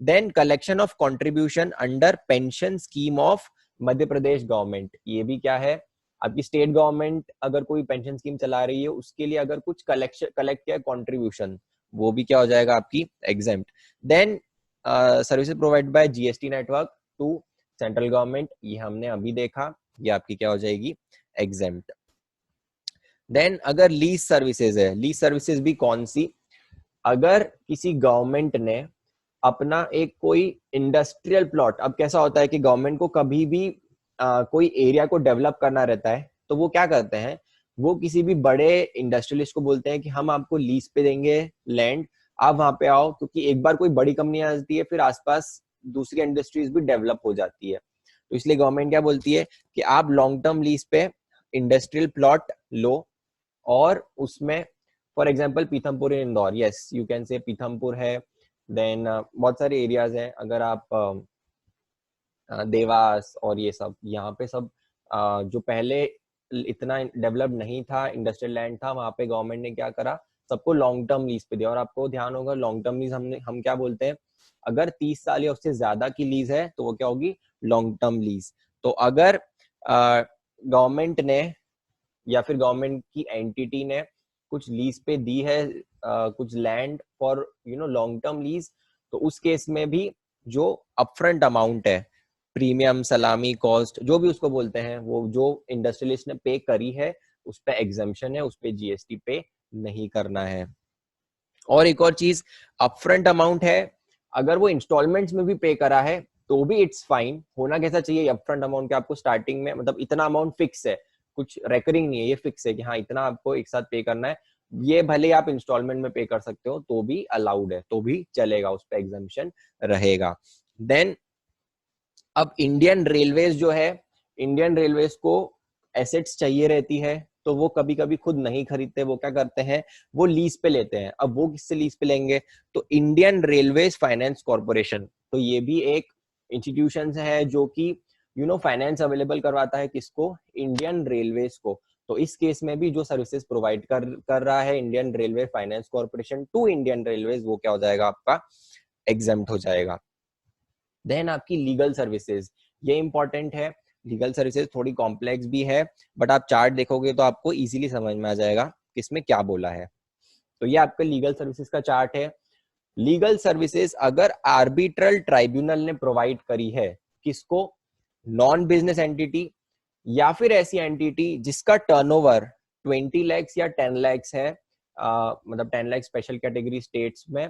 Then collection of contribution under pension scheme of Madhya Pradesh government, ये भी क्या है, आपकी स्टेट गवर्नमेंट अगर कोई पेंशन स्कीम चला रही है उसके लिए अगर कुछ कलेक्ट किया कंट्रीब्यूशन, वो भी क्या हो जाएगा आपकी exempt. Then services provide by GST network to central government, ये हमने अभी देखा, ये आपकी क्या हो जाएगी, एग्जेम्प्ट। देन अगर लीज सर्विसेज है, लीज सर्विसेज भी कौन सी, अगर किसी गवर्नमेंट ने अपना एक कोई इंडस्ट्रियल प्लॉट, अब कैसा होता है कि गवर्नमेंट को कभी भी कोई एरिया को डेवलप करना रहता है, तो वो क्या करते हैं, वो किसी भी बड़े इंडस्ट्रियलिस्ट को बोलते हैं कि हम आपको लीज पे देंगे लैंड, आप वहां पे आओ, क्योंकि एक बार कोई बड़ी कंपनी आ जाती है फिर आसपास दूसरी इंडस्ट्रीज भी डेवलप हो जाती है, तो इसलिए गवर्नमेंट क्या बोलती है कि आप लॉन्ग टर्म लीज पे इंडस्ट्रियल प्लॉट लो, और उसमें for example Pithampur in Indore, yes you can say Pithampur है, देन बहुत सारे एरियाज हैं, अगर आप देवास और ये सब, यहाँ पे सब जो पहले इतना डेवलप नहीं था, इंडस्ट्रियल लैंड था, वहां पे गवर्नमेंट ने क्या करा, सबको लॉन्ग टर्म लीज पे दिया। और आपको ध्यान होगा लॉन्ग टर्म लीज हम क्या बोलते हैं, अगर 30 साल या उससे ज्यादा की लीज है तो वो क्या होगी, लॉन्ग टर्म लीज। तो अगर गवर्नमेंट ने या फिर गवर्नमेंट की एंटिटी ने कुछ लीज पे दी है कुछ land for long term lease, तो उस केस में भी जो अपफ्रंट अमाउंट है, प्रीमियम, सलामी, कॉस्ट, जो भी उसको बोलते हैं, वो जो इंडस्ट्रियलिस्ट ने पे करी है उस पे एग्जम्पशन है, उस पे जीएसटी पे नहीं करना है। और एक और चीज, अपफ्रंट अमाउंट है, अगर वो इंस्टॉलमेंट्स में भी पे करा है तो भी इट्स फाइन। होना कैसा चाहिए अपफ्रंट अमाउंट के, आपको स्टार्टिंग में, मतलब इतना अमाउंट फिक्स है, कुछ रेकरिंग नहीं है, ये फिक्स है कि हाँ इतना आपको एक साथ पे करना है, ये भले आप इंस्टॉलमेंट में पे कर सकते हो तो भी अलाउड है, तो भी चलेगा, उस पर एग्जाम्पशन रहेगा। देन अब इंडियन रेलवेज जो है, इंडियन रेलवेज को एसेट्स चाहिए रहती है, तो वो कभी कभी खुद नहीं खरीदते, वो क्या करते हैं, वो लीज पे लेते हैं। अब वो किससे लीज पे लेंगे, तो इंडियन रेलवेज फाइनेंस कॉर्पोरेशन, तो ये भी एक इंस्टीट्यूशन है जो कि फाइनेंस अवेलेबल करवाता है किसको, इंडियन रेलवेज को। तो इस केस में भी जो सर्विसेज प्रोवाइड कर रहा है Indian railway finance corporation to Indian railways, वो क्या हो जाएगा, आपका एग्जेम्प्ट हो जाएगा। देन आपकी लीगल सर्विसेज, ये इंपॉर्टेंट है, लीगल सर्विसेज थोड़ी कॉम्प्लेक्स भी है, बट आप चार्ट देखोगे तो आपको इजीली समझ में आ जाएगा किसमें क्या बोला है। तो ये आपका लीगल सर्विसेज का चार्ट है। लीगल सर्विसेज अगर आर्बिट्रल ट्राइब्यूनल ने प्रोवाइड करी है, किसको, नॉन बिजनेस एंटिटी, या फिर ऐसी एंटिटी जिसका टर्नओवर 20 लाख या 10 लाख है, मतलब 10 लाख स्पेशल कैटेगरी स्टेट्स में,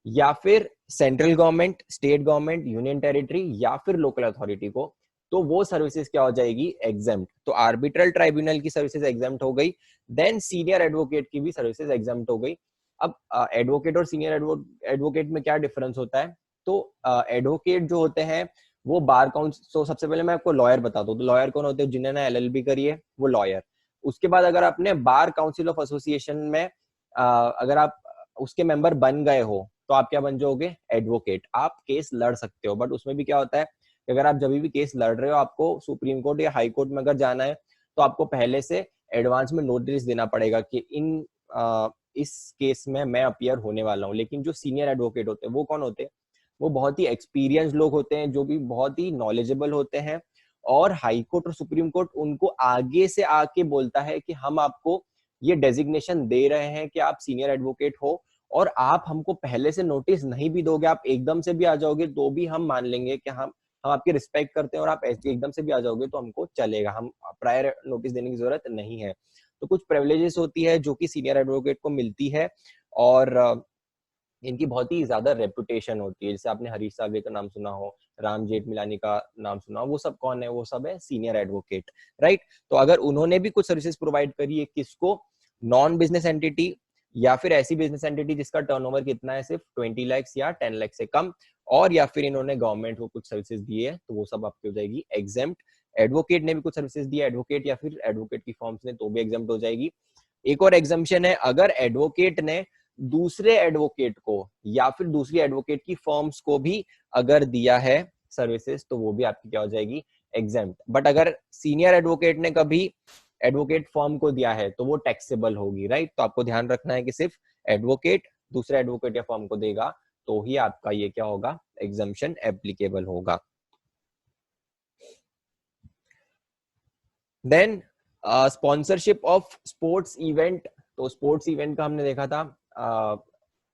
या फिर central government, state government, union territory या फिर लोकल अथॉरिटी को, तो वो सर्विसेज क्या हो जाएगी, एग्जेम्प्ट। तो आर्बिट्रल ट्राइब्यूनल की सर्विसेज एग्जेम्प्ट हो गई, देन सीनियर एडवोकेट की भी सर्विसेज एग्जेम्प्ट हो गई। अब एडवोकेट और सीनियर एडवोकेट में क्या डिफरेंस होता है? तो एडवोकेट जो होते हैं वो बार काउंसिल, तो सबसे पहले मैं आपको लॉयर बता दूं, तो लॉयर कौन होते हैं? जिन्होंने एलएलबी करी है वो लॉयर। उसके बाद अगर आपने बार काउंसिल ऑफ एसोसिएशन में अगर आप उसके मेंबर बन गए हो तो आप क्या बन जाओगे? एडवोकेट। आप केस लड़ सकते हो, बट उसमें भी क्या होता है कि अगर आप जब भी केस लड़ रहे हो, आपको सुप्रीम कोर्ट या हाई कोर्ट में अगर जाना है तो आपको पहले से एडवांस में नोटिस देना पड़ेगा कि इस केस में मैं अपीयर होने वाला हूँ। लेकिन जो सीनियर एडवोकेट होते हैं वो कौन होते हैं? वो बहुत ही एक्सपीरियंस लोग होते हैं, जो भी बहुत ही नॉलेजेबल होते हैं, और हाई कोर्ट और सुप्रीम कोर्ट उनको आगे से आके बोलता है कि हम आपको ये डेजिग्नेशन दे रहे हैं कि आप सीनियर एडवोकेट हो, और आप हमको पहले से नोटिस नहीं भी दोगे, आप एकदम से भी आ जाओगे तो भी हम मान लेंगे कि हम आपकी रिस्पेक्ट करते हैं, और आप एकदम से भी आ जाओगे तो हमको चलेगा, हम प्रायर नोटिस देने की जरूरत नहीं है। तो कुछ प्रिविलेजेस होती है जो कि सीनियर एडवोकेट को मिलती है, और इनकी बहुत ही ज्यादा रेपुटेशन होती है। जैसे आपने हरीश साहब का नाम सुना हो, राम जेठमलानी का नाम सुना हो, वो सब कौन है? वो सब है सीनियर एडवोकेट, राइट। तो अगर उन्होंने भी कुछ सर्विसेज प्रोवाइड करी है किसको? नॉन बिजनेस एंटिटी, या फिर ऐसी बिजनेस एंटिटी जिसका टर्नओवर कितना है? सिर्फ 20 लाख या 10 लाख से कम, और या फिर इन्होंने गवर्नमेंट को कुछ सर्विसेज दी है, तो वो सब आपकी हो जाएगी एग्जेम्प्ट। एडवोकेट ने भी कुछ सर्विसेज दी है, एडवोकेट या फिर एडवोकेट की फॉर्म्स ने, तो भी एग्जेम्प्ट हो जाएगी। एक और एग्जाम्पशन है, अगर एडवोकेट ने दूसरे एडवोकेट को या फिर दूसरी एडवोकेट की फर्म्स को भी अगर दिया है सर्विसेज, तो वो भी आपकी क्या हो जाएगी? एग्जेम्प्ट। बट अगर सीनियर एडवोकेट ने कभी एडवोकेट फर्म को दिया है तो वो टैक्सेबल होगी, राइट। तो आपको ध्यान रखना है कि सिर्फ एडवोकेट दूसरे एडवोकेट या फर्म को देगा तो ही आपका ये क्या होगा? एग्जम्पशन एप्लीकेबल होगा। Then sponsorship of sports event. तो स्पोर्ट्स इवेंट का हमने देखा था,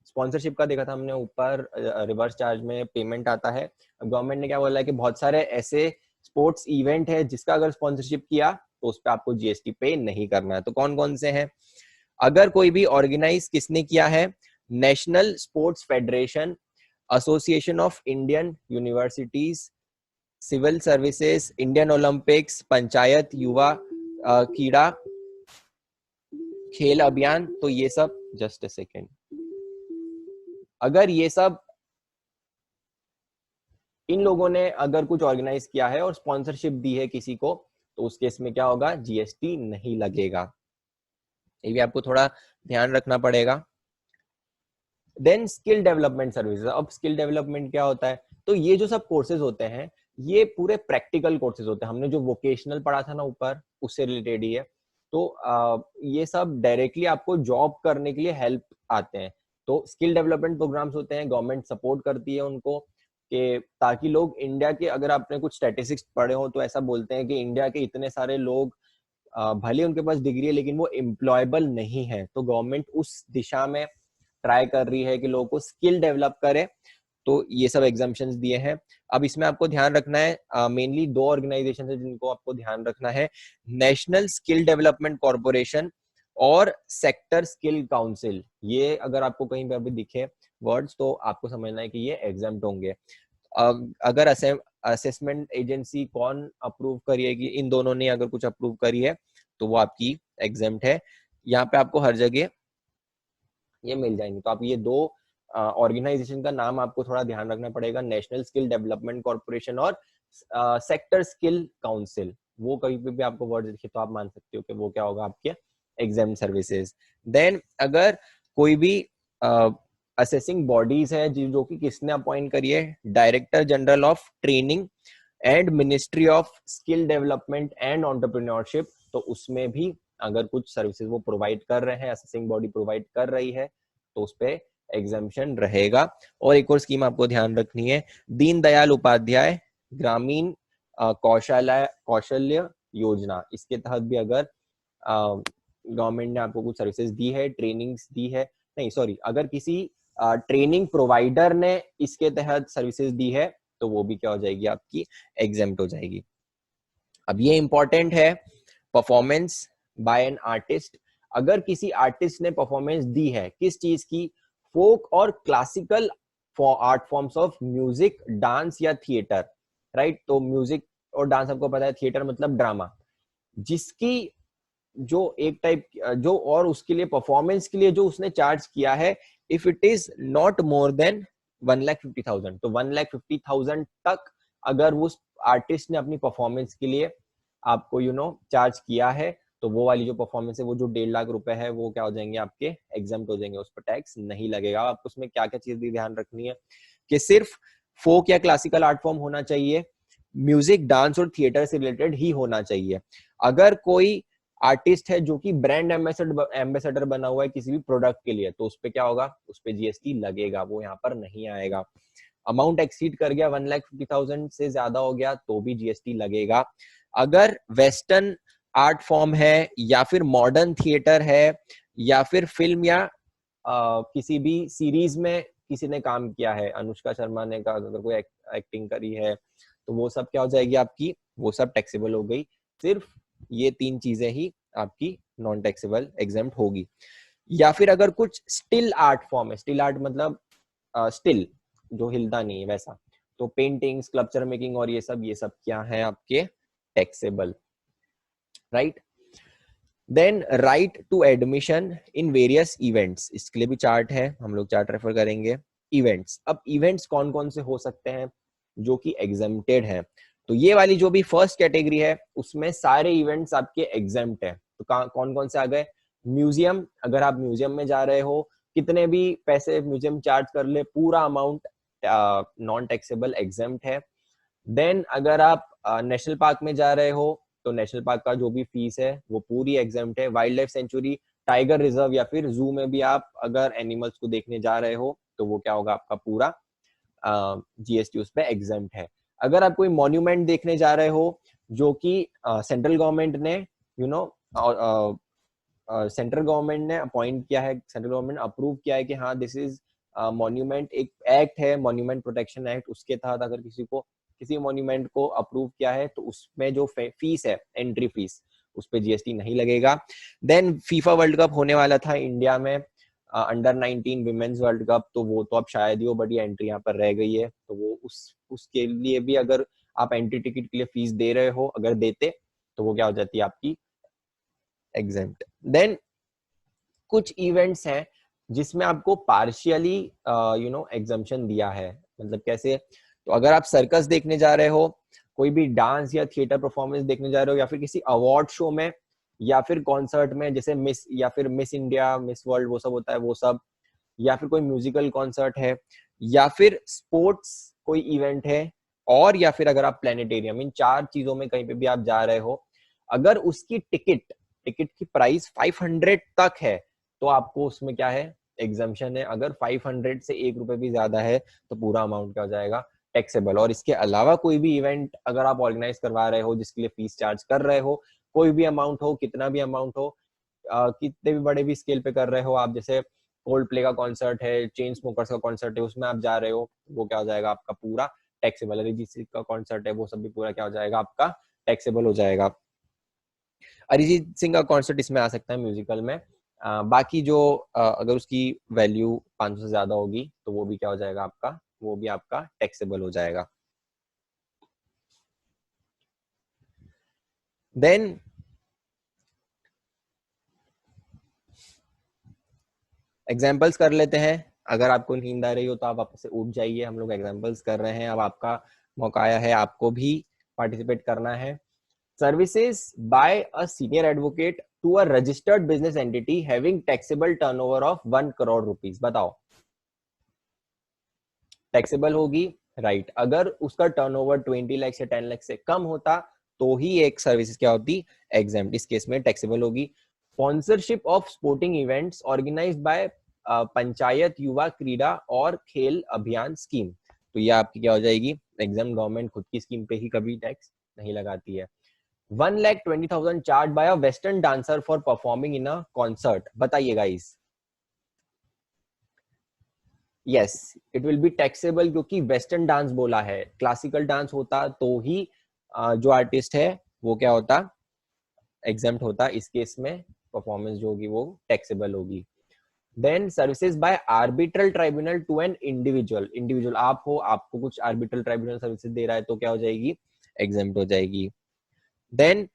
स्पॉन्सरशिप का देखा था हमने ऊपर, रिवर्स चार्ज में पेमेंट आता है। गवर्नमेंट ने क्या बोला है कि बहुत सारे ऐसे स्पोर्ट्स इवेंट है जिसका अगर स्पॉन्सरशिप किया तो उस पर आपको जीएसटी पे नहीं करना है। तो कौन कौन से हैं? अगर कोई भी ऑर्गेनाइज किसने किया है? National sports federation, association of Indian universities, civil services, Indian Olympics, panchayat, युवा कीड़ा, खेल अभियान। तो ये सब, जस्ट अ सेकेंड, अगर ये सब इन लोगों ने अगर कुछ ऑर्गेनाइज किया है और स्पॉन्सरशिप दी है किसी को, तो उस केस में क्या होगा? जीएसटी नहीं लगेगा। ये भी आपको थोड़ा ध्यान रखना पड़ेगा। Then skill development services. अब स्किल डेवलपमेंट क्या होता है? तो ये जो सब कोर्सेज होते हैं ये पूरे प्रैक्टिकल कोर्सेज होते हैं। हमने जो वोकेशनल पढ़ा था ना ऊपर, उससे रिलेटेड ही है। तो ये सब डायरेक्टली आपको जॉब करने के लिए हेल्प आते हैं। तो स्किल डेवलपमेंट प्रोग्राम्स होते हैं, गवर्नमेंट सपोर्ट करती है उनको, कि ताकि लोग इंडिया के, अगर आपने कुछ स्टैटिस्टिक्स पढ़े हो तो ऐसा बोलते हैं कि इंडिया के इतने सारे लोग भले उनके पास डिग्री है लेकिन वो एम्प्लॉयबल नहीं है, तो गवर्नमेंट उस दिशा में ट्राई कर रही है कि लोगों को स्किल डेवलप करे। तो ये सब एग्जाम्पशंस दिए हैं। अब इसमें आपको ध्यान रखना है, मेनली दो ऑर्गेनाइजेशन है जिनको आपको ध्यान रखना है, नेशनल स्किल डेवलपमेंट कॉर्पोरेशन और सेक्टर स्किल काउंसिल। ये अगर आपको कहीं पर भी दिखे वर्ड्स तो आपको समझना है कि ये एग्जाम्प्ट होंगे। अगर असेसमेंट एजेंसी कौन अप्रूव करिएगी? इन दोनों ने अगर कुछ अप्रूव करी है तो वो आपकी एग्जाम्प्ट है। यहाँ पे आपको हर जगह ये मिल जाएंगे। तो आप ये दो ऑर्गेनाइजेशन का नाम आपको थोड़ा ध्यान रखना पड़ेगा, नेशनल स्किल डेवलपमेंट कॉर्पोरेशन और सेक्टर स्किल काउंसिल। वो कहीं पे भी आपको वर्ड दिखे तो आप मान सकते हो कि वो क्या होगा? आपके एग्जाम सर्विसेज। देन अगर कोई भी असेसिंग बॉडीज है जो कि किसने अपॉइंट करी है? Director general of training and ministry of skill development and entrepreneurship. तो उसमें भी अगर कुछ सर्विसेज वो प्रोवाइड कर रहे हैं, असेसिंग बॉडी प्रोवाइड कर रही है, तो उस पे एग्जाम्पशन रहेगा। और एक और स्कीम आपको ध्यान रखनी है, दीनदयाल उपाध्याय ग्रामीण कौशल्य योजना। इसके तहत भी अगर गवर्नमेंट ने आपको कुछ सर्विसेज दी है, ट्रेनिंग्स दी है, नहीं सॉरी, अगर किसी ट्रेनिंग प्रोवाइडर ने इसके तहत सर्विसेज दी है तो वो भी क्या हो जाएगी? आपकी एग्जेम्प्ट हो जाएगी। अब ये इंपॉर्टेंट है, परफॉर्मेंस बाय एन आर्टिस्ट। अगर किसी आर्टिस्ट ने परफॉर्मेंस दी है किस चीज की? फोक और classical art forms of music, dance या थिएटर, राइट। तो म्यूजिक और डांस आपको पता है, थिएटर मतलब ड्रामा। जिसकी जो एक टाइप जो और उसके लिए परफॉर्मेंस के लिए जो उसने चार्ज किया है, if it is not more than 1,50,000, तो 1,50,000 तक अगर उस आर्टिस्ट ने अपनी परफॉर्मेंस के लिए आपको चार्ज किया है, तो वो वाली जो परफॉर्मेंस है, वो जो 1.5 लाख रुपए है, वो क्या हो जाएंगे आपके, एग्जाम्प्ट हो जाएंगे, उस पर टैक्स नहीं लगेगा। आपको उसमें क्या क्या चीज भी ध्यान रखनी है कि सिर्फ फोक या क्लासिकल आर्ट फॉर्म होना चाहिए, म्यूजिक, डांस और थिएटर से रिलेटेड ही होना चाहिए। अगर कोई आर्टिस्ट है जो कि ब्रांड एम्बेसडर बना हुआ है किसी भी प्रोडक्ट के लिए, तो उस पर क्या होगा, उस पर जीएसटी लगेगा, वो यहाँ पर नहीं आएगा। अमाउंट एक्सीड कर गया, 1,50,000 से ज्यादा हो गया, तो भी जीएसटी लगेगा। अगर वेस्टर्न आर्ट फॉर्म है, या फिर मॉडर्न थिएटर है, या फिर फिल्म या किसी भी सीरीज में किसी ने काम किया है, अनुष्का शर्मा ने का अगर कोई एक्टिंग करी है, तो वो सब क्या हो जाएगी आपकी, वो सब टैक्सेबल हो गई। सिर्फ ये 3 चीजें ही आपकी नॉन टैक्सेबल एग्जेम्प्ट होगी। या फिर अगर कुछ स्टिल आर्ट फॉर्म है, स्टिल आर्ट मतलब स्टिल जो हिलता नहीं है वैसा, तो पेंटिंग, स्कल्पचर मेकिंग और ये सब क्या है आपके taxable, right. Then right to admission in various events, इसके लिए भी चार्ट है, हम लोग चार्ट रेफर करेंगे। इवेंट्स, अब इवेंट्स कौन कौन से हो सकते हैं जो कि एग्जेम्प्टेड है, तो ये वाली जो भी फर्स्ट कैटेगरी है, उसमें सारे इवेंट्स आपके एग्जेम्प्ट है। तो कौन कौन से आ गए, म्यूजियम, अगर आप म्यूजियम में जा रहे हो, कितने भी पैसे म्यूजियम चार्ज कर ले, पूरा अमाउंट नॉन टैक्सेबल एग्जेम्प्ट है। देन अगर आप नेशनल पार्क में जा रहे हो, तो नेशनल पार्क का जो भी फीस है वो पूरी एग्जेम्प्ट है। Wild life sanctuary, tiger reserve या फिर जू में भी आप अगर एनिमल्स को देखने जा रहे हो, तो वो क्या होगा, आपका पूरा जीएसटी उस पर एग्जेम्प्ट है। अगर आप कोई मॉन्यूमेंट देखने जा रहे हो जो कि सेंट्रल गवर्नमेंट ने सेंट्रल गवर्नमेंट ने अपॉइंट किया है, सेंट्रल गवर्नमेंट अप्रूव किया है कि हाँ दिस इज मॉन्यूमेंट, एक एक्ट है मॉन्यूमेंट प्रोटेक्शन एक्ट, उसके तहत अगर किसी मॉन्यूमेंट को अप्रूव किया है, तो उसमें जो फीस है, एंट्री फीस, उस पर जीएसटी नहीं लगेगा। देन फीफा वर्ल्ड कप होने वाला था इंडिया में, अंडर 19 विमेन्स वर्ल्ड कप, तो वो तो अब शायद ही वो बड़ी एंट्री यहाँ पर रह गई है, तो वो उसके लिए भी अगर आप एंट्री टिकट के लिए फीस दे रहे हो, अगर देते, तो वो क्या हो जाती है आपकी एग्जेम्प्ट। देन कुछ इवेंट्स हैं जिसमें आपको पार्शियली एग्जम्पशन दिया है, मतलब कैसे, तो अगर आप सर्कस देखने जा रहे हो, कोई भी डांस या थिएटर परफॉर्मेंस देखने जा रहे हो, या फिर किसी अवार्ड शो में, या फिर कॉन्सर्ट में, जैसे मिस या फिर मिस इंडिया, मिस वर्ल्ड, वो सब होता है, वो सब, या फिर कोई म्यूजिकल कॉन्सर्ट है, या फिर स्पोर्ट्स कोई इवेंट है, और या फिर अगर आप प्लेनेटेरियम, इन 4 चीजों में कहीं पे भी आप जा रहे हो, अगर उसकी टिकट की प्राइस 500 तक है, तो आपको उसमें क्या है, एग्जम्पशन है। अगर 500 से 1 रुपए भी ज्यादा है, तो पूरा अमाउंट क्या हो जाएगा, टैक्सेबल। और इसके अलावा कोई भी इवेंट अगर आप ऑर्गेनाइज करवा रहे हो जिसके लिए फीस चार्ज कर रहे हो, कोई भी अमाउंट हो, कितना भी अमाउंट हो, कितने भी बड़े भी स्केल पे कर रहे हो आप, जैसे कोल्ड प्ले का कॉन्सर्ट है, चेन स्मोकर्स का कॉन्सर्ट है, उसमें आप जा रहे हो, वो क्या हो जाएगा आपका पूरा टैक्सेबल। अरिजीत सिंह का कॉन्सर्ट है, वो सब भी पूरा क्या हो जाएगा आपका टैक्सेबल हो जाएगा। अरिजीत सिंह का कॉन्सर्ट इसमें आ सकता है म्यूजिकल में। बाकी जो अगर उसकी वैल्यू 500 से ज्यादा होगी, तो वो भी क्या हो जाएगा आपका, वो भी आपका टैक्सेबल हो जाएगा। देन एग्जाम्पल्स कर लेते हैं। अगर आपको नींद आ रही हो तो आप वापस से उठ जाइए, हम लोग एग्जाम्पल्स कर रहे हैं। अब आपका मौका आया है, आपको भी पार्टिसिपेट करना है। Services by a senior advocate to a registered business entity having taxable turnover of 1 crore rupees, बताओ टैक्सेबल होगी, राइट। अगर उसका टर्नओवर 20 लाख से 10 लाख से कम होता, तो ही एक सर्विसेज क्या होती, एग्जेम्प्ट, इस केस में टैक्सेबल होगी। Sponsorship of sporting events organised by panchayat युवा क्रीड़ा और खेल अभियान स्कीम, तो ये आपकी क्या हो जाएगी एग्जाम। गवर्नमेंट खुद की स्कीम पे ही कभी टैक्स नहीं लगाती है। 1,20,000 charge by a western dancer for performing in a concert, बताइए guys. Yes, it will be taxable, क्योंकि वेस्टर्न डांस बोला है, क्लासिकल डांस होता तो ही जो आर्टिस्ट है वो क्या होता, एग्जेम्प्ट होता। इस केस में परफॉर्मेंस जो होगी वो टैक्सेबल होगी। Then services by arbitral tribunal to an individual आप हो, आपको कुछ आर्बिट्रल ट्राइब्यूनल सर्विसेज दे रहा है, तो क्या हो जाएगी, एग्जेम्प्ट हो जाएगी। Then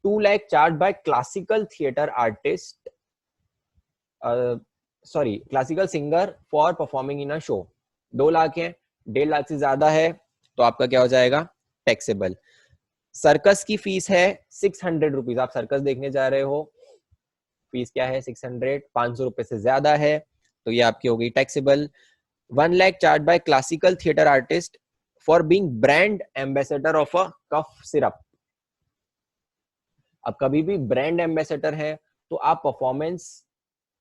2 lakh charge by classical theatre artist, sorry classical singer for performing in a show. 2 lakh है, 1.5 लाख से ज्यादा है तो आपका क्या हो जाएगा, टैक्सेबल। सर्कस की फीस है 600 रुपीज, आप सर्कस देखने जा रहे हो, फीस क्या है 600, 500 रुपए से ज्यादा है तो ये आपकी हो गई taxable. 1 lakh charge by classical theatre artist for being brand ambassador of a cough syrup. अब कभी भी ब्रांड एम्बेसडर है तो आप परफॉर्मेंस,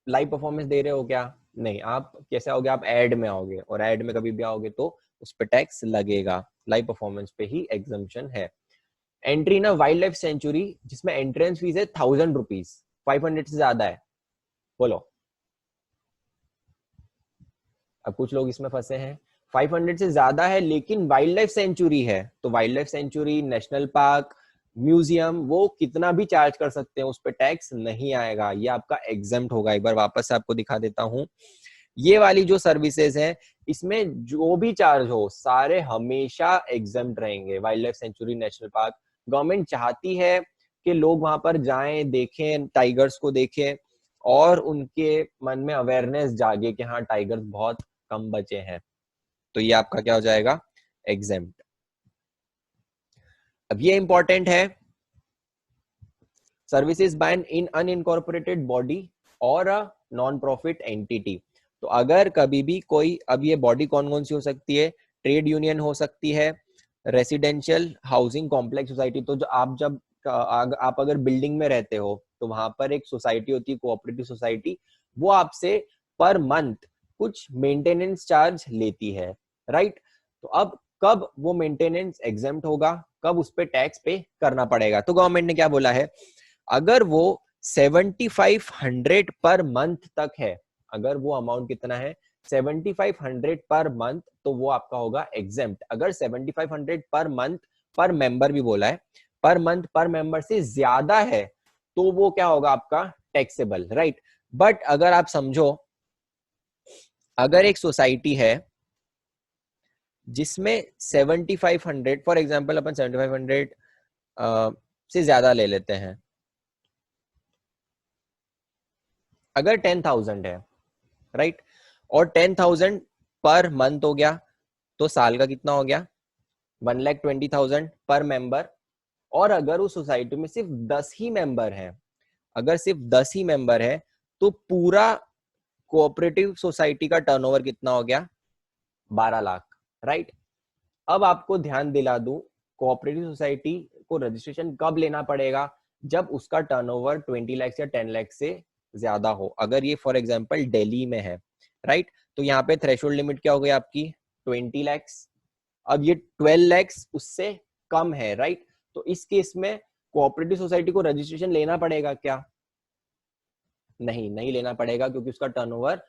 लाइव परफॉर्मेंस दे रहे हो क्या, नहीं, आप कैसे आओगे, आप एड में आओगे और एड में कभी भी आओगे तो उस पर टैक्स लगेगा, लाइव परफॉर्मेंस पे ही एग्जम्पशन है। Entry in a wild life sanctuary जिसमें एंट्रेंस फीस है 1000 रुपीज, 500 से ज्यादा है, बोलो। अब कुछ लोग इसमें फंसे हैं, 500 से ज्यादा है लेकिन वाइल्ड लाइफ सेंचुरी है, तो wild life sanctuary, national park, museum, वो कितना भी चार्ज कर सकते हैं, उस पर टैक्स नहीं आएगा, ये आपका एग्जम्प्ट होगा। एक बार वापस से आपको दिखा देता हूं, ये वाली जो सर्विसेज है इसमें जो भी चार्ज हो सारे हमेशा एग्जम्प्ट रहेंगे। Wild life sanctuary, national park, government चाहती है कि लोग वहां पर जाएं, देखें, टाइगर्स को देखें और उनके मन में अवेयरनेस जागे कि हाँ टाइगर्स बहुत कम बचे हैं, तो ये आपका क्या हो जाएगा, एग्जेम्प्ट। अब ये इंपॉर्टेंट है, services by an in unincorporated body और अ नॉन प्रॉफिट एंटिटी। तो अगर कभी भी कोई, अब ये बॉडी कौन कौन सी हो सकती है, ट्रेड यूनियन हो सकती है, रेसिडेंशियल हाउसिंग कॉम्प्लेक्स सोसाइटी, तो जो आप जब आप अगर बिल्डिंग में रहते हो तो वहां पर एक सोसाइटी होती है, कोऑपरेटिव सोसाइटी, वो आपसे पर मंथ कुछ मेंटेनेंस चार्ज लेती है, राइट। तो अब कब वो मेंटेनेंस एग्जेम्प्ट होगा, कब उस पर टैक्स पे करना पड़ेगा, तो गवर्नमेंट ने क्या बोला है, अगर वो 7500 पर मंथ तक है, अगर वो अमाउंट कितना है 7500 पर मंथ, तो वो आपका होगा एग्जेम्प्ट। अगर 7500 पर मंथ, पर मेंबर भी बोला है, पर मंथ पर मेंबर से ज्यादा है तो वो क्या होगा आपका, टैक्सेबल, राइट। बट अगर आप समझो, अगर एक सोसाइटी है जिसमें 7500, फॉर एग्जांपल अपन 7500 से ज्यादा ले लेते हैं, अगर 10,000 है, राइट, और 10,000 पर मंथ हो गया तो साल का कितना हो गया, 1,20,000 पर मेंबर। और अगर उस सोसाइटी में सिर्फ 10 ही मेंबर हैं, अगर सिर्फ 10 ही मेंबर है तो पूरा कोऑपरेटिव सोसाइटी का टर्नओवर कितना हो गया, 12 लाख, राइट। अब आपको ध्यान दिला दूं, कोऑपरेटिव सोसाइटी को रजिस्ट्रेशन कब लेना पड़ेगा, जब उसका टर्नओवर 20 लाख या 10 लाख से ज्यादा हो। अगर ये फॉर एग्जांपल दिल्ली में है, राइट, तो यहाँ पे थ्रेशोल्ड लिमिट क्या हो गई आपकी, 20 लाख। अब ये 12 लाख उससे कम है, राइट, तो इस केस में कोऑपरेटिव सोसाइटी को रजिस्ट्रेशन लेना पड़ेगा क्या, नहीं, नहीं लेना पड़ेगा क्योंकि उसका टर्नओवर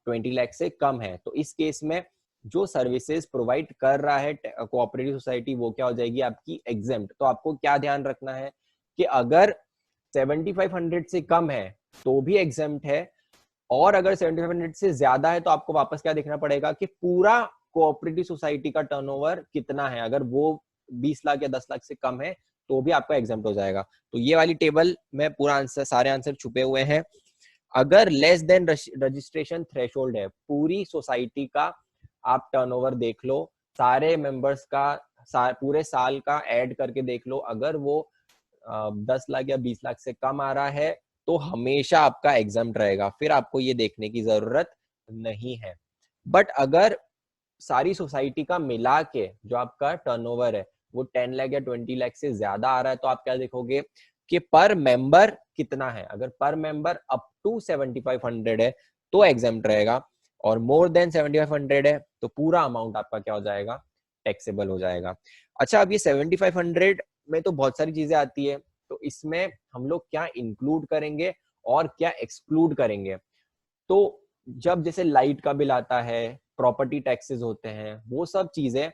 20 लाख से कम है। तो इस केस में जो सर्विसेज प्रोवाइड कर रहा है कोऑपरेटिव सोसाइटी, वो क्या हो जाएगी आपकी, एग्जेम्प्ट। तो आपको क्या ध्यान रखना है कि अगर 7500 से कम है तो भी एग्जेम्प्ट है, और अगर 7500 से ज्यादा है तो आपको वापस क्या देखना पड़ेगा कि पूरा कोऑपरेटिव सोसाइटी का टर्नओवर कितना है, अगर वो 20 लाख या 10 लाख से कम है तो भी आपका एग्जेम्प्ट हो जाएगा। तो ये वाली टेबल में पूरा आंसर, सारे आंसर छुपे हुए हैं। अगर लेस देन रजिस्ट्रेशन थ्रेशोल्ड है, पूरी सोसाइटी का आप टर्नओवर देख लो, सारे मेंबर्स का पूरे साल का ऐड करके देख लो, अगर वो 10 लाख या 20 लाख से कम आ रहा है तो हमेशा आपका एग्जाम्प्ट रहेगा, फिर आपको ये देखने की जरूरत नहीं है। बट अगर सारी सोसाइटी का मिला के जो आपका टर्नओवर है वो 10 लाख या 20 लाख से ज्यादा आ रहा है, तो आप क्या देखोगे कि पर मेंबर कितना है, अगर पर मेंबर अप टू 7500 है तो एग्जाम्प्ट रहेगा, और मोर देन 7500 है तो पूरा अमाउंट आपका क्या हो जाएगा, टैक्सेबल हो जाएगा। अच्छा, अब ये 7500 में तो बहुत सारी चीजें आती है, तो इसमें हम लोग क्या इंक्लूड करेंगे और क्या एक्सक्लूड करेंगे। तो जब जैसे लाइट का बिल आता है, प्रॉपर्टी टैक्सेस होते हैं, वो सब चीजें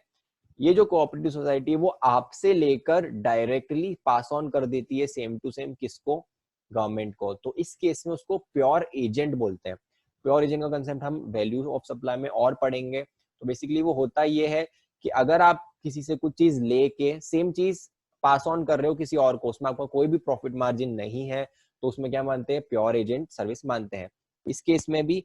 ये जो कोऑपरेटिव सोसाइटी है वो आपसे लेकर डायरेक्टली पास ऑन कर देती है सेम टू सेम, किसको, गवर्नमेंट को। तो इस केस में उसको प्योर एजेंट बोलते हैं। प्योर एजेंट का कंसेप्ट हम वैल्यू ऑफ सप्लाई में और पढ़ेंगे। तो बेसिकली वो होता ये है कि अगर आप किसी से कुछ चीज लेके सेम चीज पास ऑन कर रहे हो किसी और को, उसमें आपका कोई भी प्रॉफिट मार्जिन नहीं है, तो उसमें क्या मानते हैं, प्योर एजेंट सर्विस मानते हैं। इस केस में भी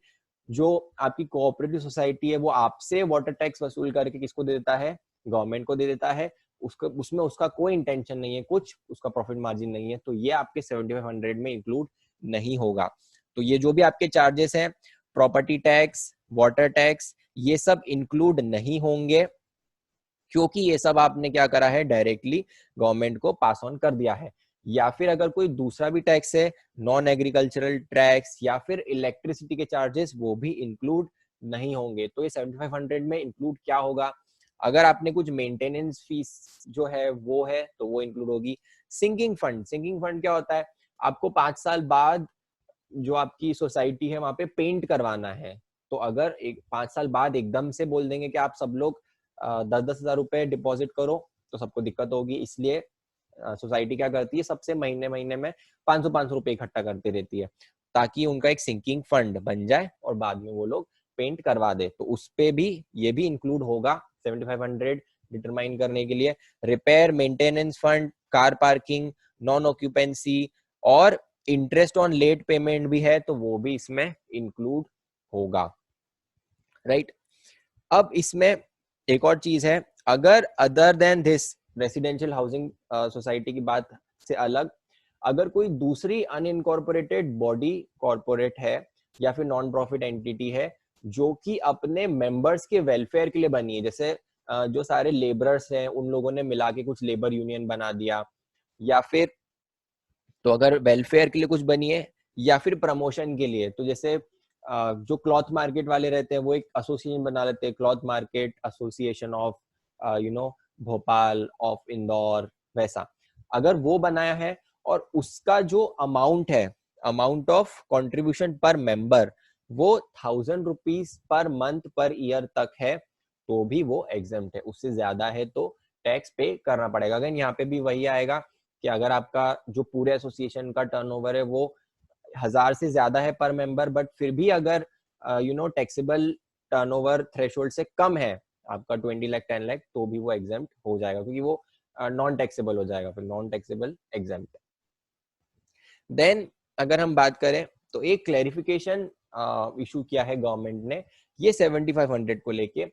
जो आपकी कोऑपरेटिव सोसाइटी है वो आपसे वाटर टैक्स वसूल करके किसको दे देता है, गवर्नमेंट को दे देता है, उसका उसमें उसका कोई इंटेंशन नहीं है, कुछ उसका प्रॉफिट मार्जिन नहीं है, तो ये आपके 7500 में इंक्लूड नहीं होगा। तो ये जो भी आपके चार्जेस हैं, प्रॉपर्टी टैक्स, वाटर टैक्स, ये सब इंक्लूड नहीं होंगे, क्योंकि ये सब आपने क्या करा है, डायरेक्टली गवर्नमेंट को पास ऑन कर दिया है। या फिर अगर कोई दूसरा भी टैक्स है, नॉन एग्रीकल्चरल टैक्स या फिर इलेक्ट्रिसिटी के चार्जेस, वो भी इंक्लूड नहीं होंगे। तो ये 7500 में इंक्लूड क्या होगा, अगर आपने कुछ मेंटेनेंस फीस जो है वो है तो वो इंक्लूड होगी। सिंकिंग फंड, सिंकिंग फंड क्या होता है, आपको 5 साल बाद जो आपकी सोसाइटी है वहां पे पेंट करवाना है, तो अगर 5 साल बाद एकदम से बोल देंगे कि आप सब लोग 10-10 हजार रुपए डिपॉजिट करो, तो सबको दिक्कत होगी। इसलिए सोसाइटी क्या करती है, सबसे महीने महीने में 500 रुपए इकट्ठा करती रहती है, ताकि उनका एक सिंकिंग फंड बन जाए और बाद में वो लोग पेंट करवा दे। तो उस पे भी ये भी इंक्लूड होगा 7500 डिटरमाइन करने के लिए। Repair maintenance fund, car parking, non occupancy और इंटरेस्ट ऑन लेट पेमेंट भी है, तो वो भी इसमें इंक्लूड होगा, राइट। अब इसमें एक और चीज है, अगर other than this residential housing society की बात से अलग, अगर कोई दूसरी अनइनकॉर्पोरेटेड बॉडी कॉर्पोरेट है या फिर नॉन प्रॉफिट एंटिटी है जो कि अपने मेंबर्स के वेलफेयर के लिए बनी है, जैसे जो सारे लेबरर्स हैं उन लोगों ने मिला के कुछ लेबर यूनियन बना दिया, या फिर तो अगर वेलफेयर के लिए कुछ बनी है या फिर प्रमोशन के लिए, तो जैसे जो क्लॉथ मार्केट वाले रहते हैं वो एक एसोसिएशन बना लेते हैं, cloth market association of Bhopal, of Indore, वैसा अगर वो बनाया है और उसका जो अमाउंट है, अमाउंट ऑफ कंट्रीब्यूशन पर मेंबर वो 1000 rupees per month per year तक है, तो भी वो एग्जेम्प्ट है। उससे ज्यादा है तो टैक्स पे करना पड़ेगा। अगर यहाँ पे भी वही आएगा कि अगर आपका जो पूरे एसोसिएशन का टर्नओवर है वो 1000 से ज्यादा है पर मेंबर, बट फिर भी अगर टैक्सेबल टर्नओवर थ्रेशोल्ड से कम है आपका 20 लाख 10 लाख, तो भी वो एग्जेम्प्ट हो जाएगा, क्योंकि वो नॉन टैक्सेबल हो जाएगा, फिर नॉन टैक्सेबल एग्जेम्प्ट। देन अगर हम बात करें तो एक क्लैरिफिकेशन इशू किया है गवर्नमेंट ने ये 7500 को लेके।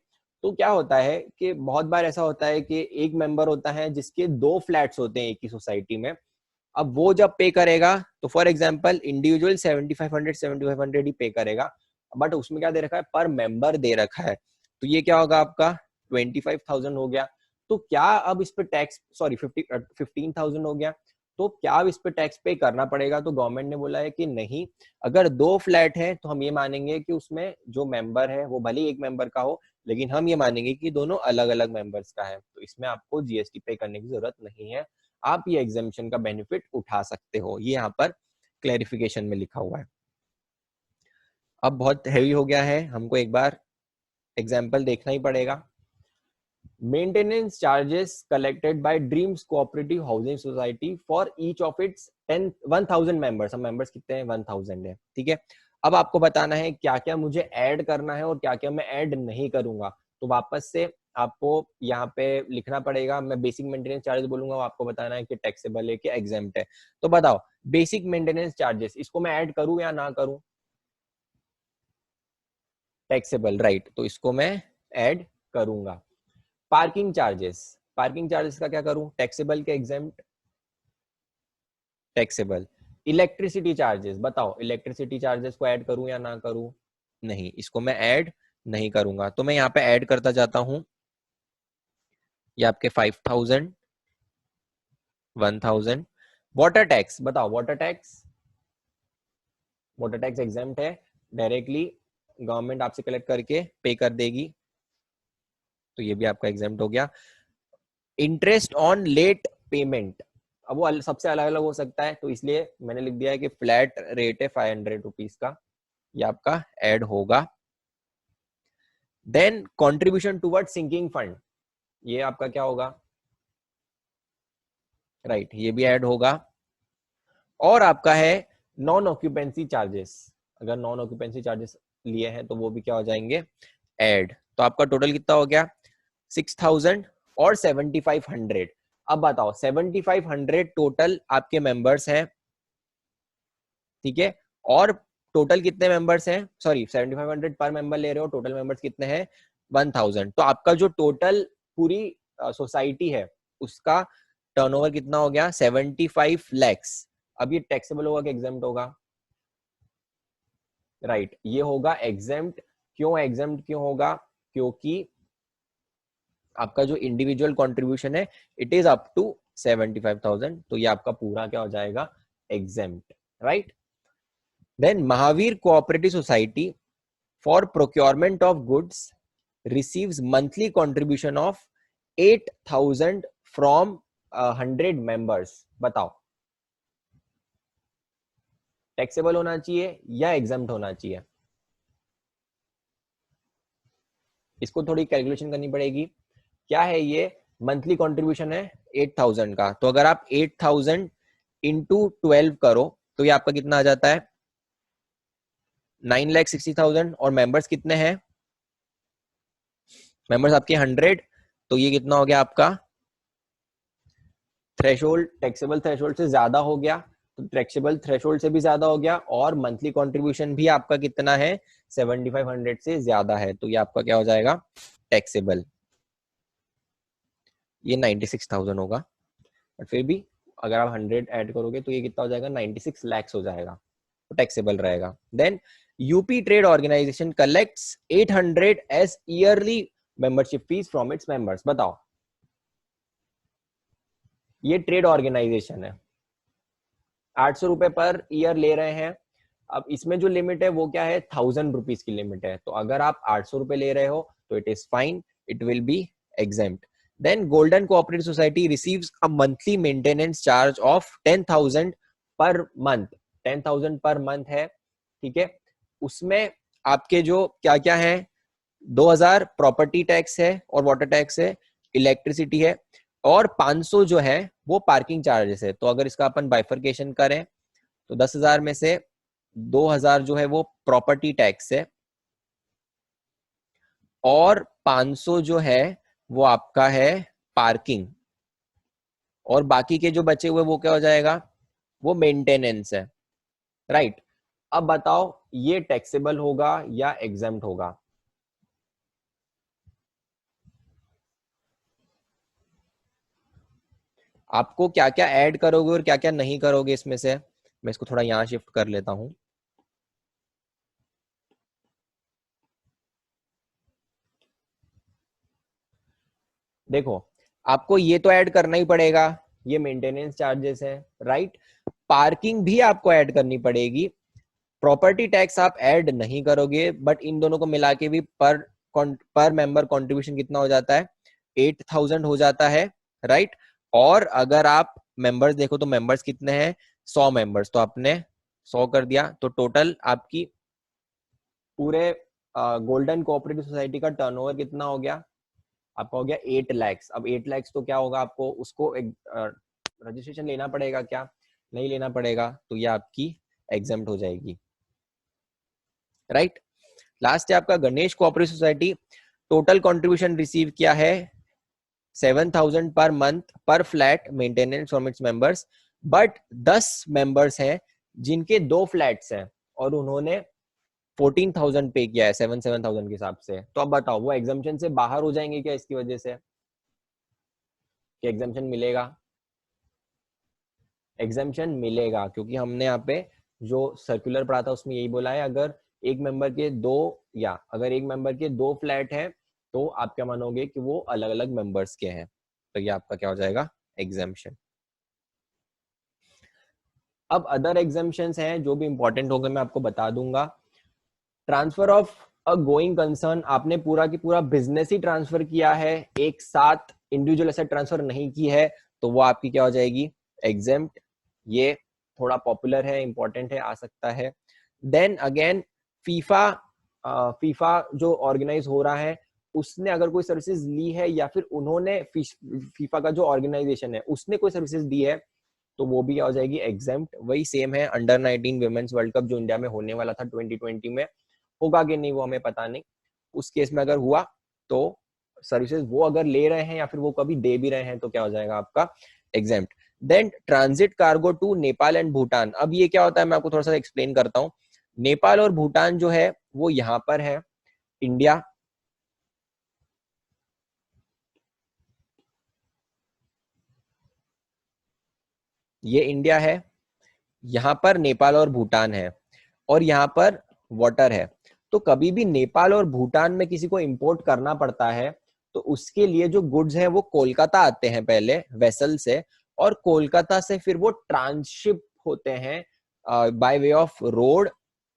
तो क्या होता है कि बहुत बार ऐसा होता है कि एक मेंबर होता है जिसके 2 फ्लैट्स होते हैं एक ही सोसाइटी में, अब वो जब पे करेगा तो फॉर एग्जांपल इंडिविजुअल 7500 ही पे करेगा, बट उसमें क्या दे रखा है, पर मेंबर दे रखा है, तो ये क्या होगा आपका 25,000 हो गया। तो क्या अब इस पे टैक्स, सॉरी 15,000 हो गया, तो क्या अब इस पे टैक्स पे करना पड़ेगा? तो गवर्नमेंट ने बोला है कि नहीं, अगर 2 फ्लैट है तो हम ये मानेंगे कि उसमें जो मेंबर है वो भले एक मेंबर का हो, लेकिन हम ये मानेंगे कि दोनों अलग अलग मेंबर्स का है, तो इसमें आपको जीएसटी पे करने की जरूरत नहीं है, आप ये एग्जेम्पशन का बेनिफिट उठा सकते हो। ये यहाँ पर क्लैरिफिकेशन में लिखा हुआ है। अब बहुत हैवी हो गया है, हमको एक बार एग्जाम्पल देखना ही पड़ेगा। Maintenance charges collected by dreams cooperative housing society for each of its 1000 members. हम मेंबर्स कितने हैं, 1000 है, ठीक है। अब आपको बताना है क्या क्या मुझे ऐड करना है और क्या क्या मैं ऐड नहीं करूंगा। तो वापस से आपको यहाँ पे लिखना पड़ेगा, मैं बेसिक मेंटेनेंस चार्जेस बोलूंगा, आपको बताना है कि टैक्सेबल है कि एग्जेम्प्ट है। तो बताओ बेसिक मेंटेनेंस चार्जेस, इसको मैं ऐड करूं या ना करूं? टैक्सेबल, राइट, तो इसको मैं ऐड करूंगा। पार्किंग चार्जेस, पार्किंग चार्जेस का क्या करूं, टैक्सेबल के एग्जेम्प्ट? टैक्सेबल। इलेक्ट्रिसिटी चार्जेस, बताओ इलेक्ट्रिसिटी चार्जेस को ऐड करूं या ना करूं? नहीं, इसको मैं ऐड नहीं करूंगा। तो मैं यहाँ पे ऐड करता जाता हूं, ये आपके 5000, 1000। वाटर टैक्स, बताओ water tax, water tax exempt है, डायरेक्टली गवर्नमेंट आपसे कलेक्ट करके पे कर देगी, तो ये भी आपका एग्जेम्प्ट हो गया। इंटरेस्ट ऑन लेट पेमेंट, अब वो सबसे अलग अलग हो सकता है, तो इसलिए मैंने लिख दिया है कि फ्लैट रेट है 500 रुपीज का, ये आपका ऐड होगा। Then contribution toward sinking fund, ये आपका क्या होगा, राइट, ये भी ऐड होगा। और आपका है नॉन ऑक्यूपेंसी चार्जेस, अगर नॉन ऑक्यूपेंसी चार्जेस लिए हैं तो वो भी क्या हो जाएंगे, ऐड। तो आपका टोटल कितना हो गया, 6000 और 7500। अब बताओ 7500 टोटल आपके मेंबर्स हैं, ठीक है, और टोटल कितने मेंबर्स हैं, सॉरी 7500 पर मेंबर ले रहे हो, टोटल मेंबर्स कितने हैं 1000, तो आपका जो टोटल पूरी सोसाइटी है उसका टर्नओवर कितना हो गया 75 lakhs। अब ये टैक्सेबल होगा कि एग्जेम्प्ट होगा, राइट ये होगा एग्जेम्प्ट। क्यों एग्जेम्प्ट क्यों होगा, क्योंकि आपका जो इंडिविजुअल कंट्रीब्यूशन है इट इज अप टू 75,000, तो ये आपका पूरा क्या हो जाएगा exempt, right. Then Mahavir cooperative society for procurement of goods receives monthly contribution of 8,000 from 100 members। बताओ टैक्सेबल होना चाहिए या एग्जाम्प्ट होना चाहिए, इसको थोड़ी कैलकुलेशन करनी पड़ेगी। क्या है ये, मंथली कंट्रीब्यूशन है 8,000 का, तो अगर आप 8,000 इंटू 12 करो तो ये आपका कितना आ जाता है 9,60,000, और मेंबर्स कितने हैं, मेंबर्स आपके 100, तो ये कितना हो गया आपका थ्रेशोल्ड, टैक्सेबल थ्रेशोल्ड से ज्यादा हो गया, तो टैक्सेबल थ्रेशोल्ड से भी ज्यादा हो गया, और मंथली कंट्रीब्यूशन भी आपका कितना है 7500 से ज्यादा है, तो ये आपका क्या हो जाएगा टैक्सेबल, ये 96,000 होगा, बट फिर भी अगर आप 100 ऐड करोगे तो ये कितना हो जाएगा 96 lakhs हो जाएगा, तो टैक्सेबल रहेगा। Then UP trade organisation collects 800 as yearly membership fees from its members. बताओ ये ट्रेड ऑर्गेनाइजेशन है, 800 रुपए पर ईयर ले रहे हैं। अब इसमें जो लिमिट है वो क्या है 1000 रुपीज की लिमिट है, तो अगर आप 800 रुपए ले रहे हो तो it is fine, it will be exempt. Then golden cooperative society receives a monthly maintenance charge of 10,000 per month, 10,000 per month है, ठीक है। उसमें आपके जो क्या क्या है 2000 प्रॉपर्टी टैक्स है और वाटर टैक्स है, इलेक्ट्रिसिटी है, और 500 जो है वो पार्किंग चार्जेस है। तो अगर इसका अपन बाइफर्केशन करें तो 10,000 में से 2,000 जो है वो प्रॉपर्टी टैक्स है, और 500 जो है वो आपका है पार्किंग, और बाकी के जो बचे हुए वो क्या हो जाएगा वो मेंटेनेंस है, राइट। अब बताओ ये टैक्सेबल होगा या एग्जेम्प्ट होगा, आपको क्या क्या ऐड करोगे और क्या क्या नहीं करोगे इसमें से, मैं इसको थोड़ा यहां शिफ्ट कर लेता हूं। देखो आपको ये तो ऐड करना ही पड़ेगा, ये मेंटेनेंस चार्जेस है, राइट। पार्किंग भी आपको ऐड करनी पड़ेगी, प्रॉपर्टी टैक्स आप ऐड नहीं करोगे, बट इन दोनों को मिला के भी पर मेंबर कंट्रीब्यूशन कितना हो जाता है 8,000 हो जाता है, राइट। और अगर आप मेंबर्स देखो तो मेंबर्स कितने हैं 100 मेंबर्स, तो आपने 100 कर दिया, तो टोटल आपकी पूरे गोल्डन कोऑपरेटिव सोसाइटी का टर्नओवर कितना हो गया आपका, हो गया 8 lakhs। अब 8 lakhs तो क्या होगा, आपको उसको एक रजिस्ट्रेशन लेना पड़ेगा क्या, नहीं लेना पड़ेगा, तो ये आपकी एग्जेम्प्ट हो जाएगी, राइट। लास्ट है आपका Ganesh cooperative society, total contribution receive किया है 7,000 पर मंथ पर flat maintenance from its members, but 10 members हैं जिनके 2 फ्लैट्स हैं और उन्होंने 14,000 पे किया है 7,000 के हिसाब से, तो अब बताओ वो एग्जाम्पशन से बाहर हो जाएंगे क्या इसकी वजह से, कि एग्जाम्पशन मिलेगा, एग्जाम्पशन मिलेगा, क्योंकि हमने यहाँ पे जो सर्कुलर पढ़ा था उसमें यही बोला है अगर एक मेंबर के अगर एक मेंबर के 2 फ्लैट हैं तो आप क्या मानोगे कि वो अलग अलग मेंबर्स के हैं, तो ये आपका क्या हो जाएगा एग्जाम्पशन। अब अदर एग्जाम्पशंस हैं जो भी इंपॉर्टेंट होंगे मैं आपको बता दूंगा। Transfer of a going concern, आपने पूरा की पूरा बिजनेस ही ट्रांसफर किया है, एक साथ इंडिविजुअल एसेट ट्रांसफर नहीं की है, तो वो आपकी क्या हो जाएगी एग्जेम्प्ट। ये थोड़ा पॉपुलर है, इंपॉर्टेंट है, आ सकता है। देन अगेन फीफा, फीफा जो ऑर्गेनाइज हो रहा है उसने अगर कोई सर्विसेज ली है या फिर उन्होंने फीफा का जो ऑर्गेनाइजेशन है उसने कोई सर्विसेज दी है, तो वो भी क्या हो जाएगी एग्जेम्प्ट। वही सेम है अंडर 19 वुमेन्स वर्ल्ड कप जो इंडिया में होने वाला था 2020 में, होगा कि नहीं वो हमें पता नहीं, उस केस में अगर हुआ तो सर्विसेज वो अगर ले रहे हैं या फिर वो कभी दे भी रहे हैं तो क्या हो जाएगा आपका exempt. Then transit cargo to Nepal and Bhutan. अब ये क्या होता है मैं आपको थोड़ा सा एक्सप्लेन करता हूँ। नेपाल और भूटान जो है वो यहाँ पर है, इंडिया, ये इंडिया है, यहाँ पर नेपाल और भूटान है, और यहाँ पर वाटर है। तो कभी भी नेपाल और भूटान में किसी को इंपोर्ट करना पड़ता है तो उसके लिए जो गुड्स हैं वो कोलकाता आते हैं पहले वेसल से, और कोलकाता से फिर वो ट्रांसशिप होते हैं by way of road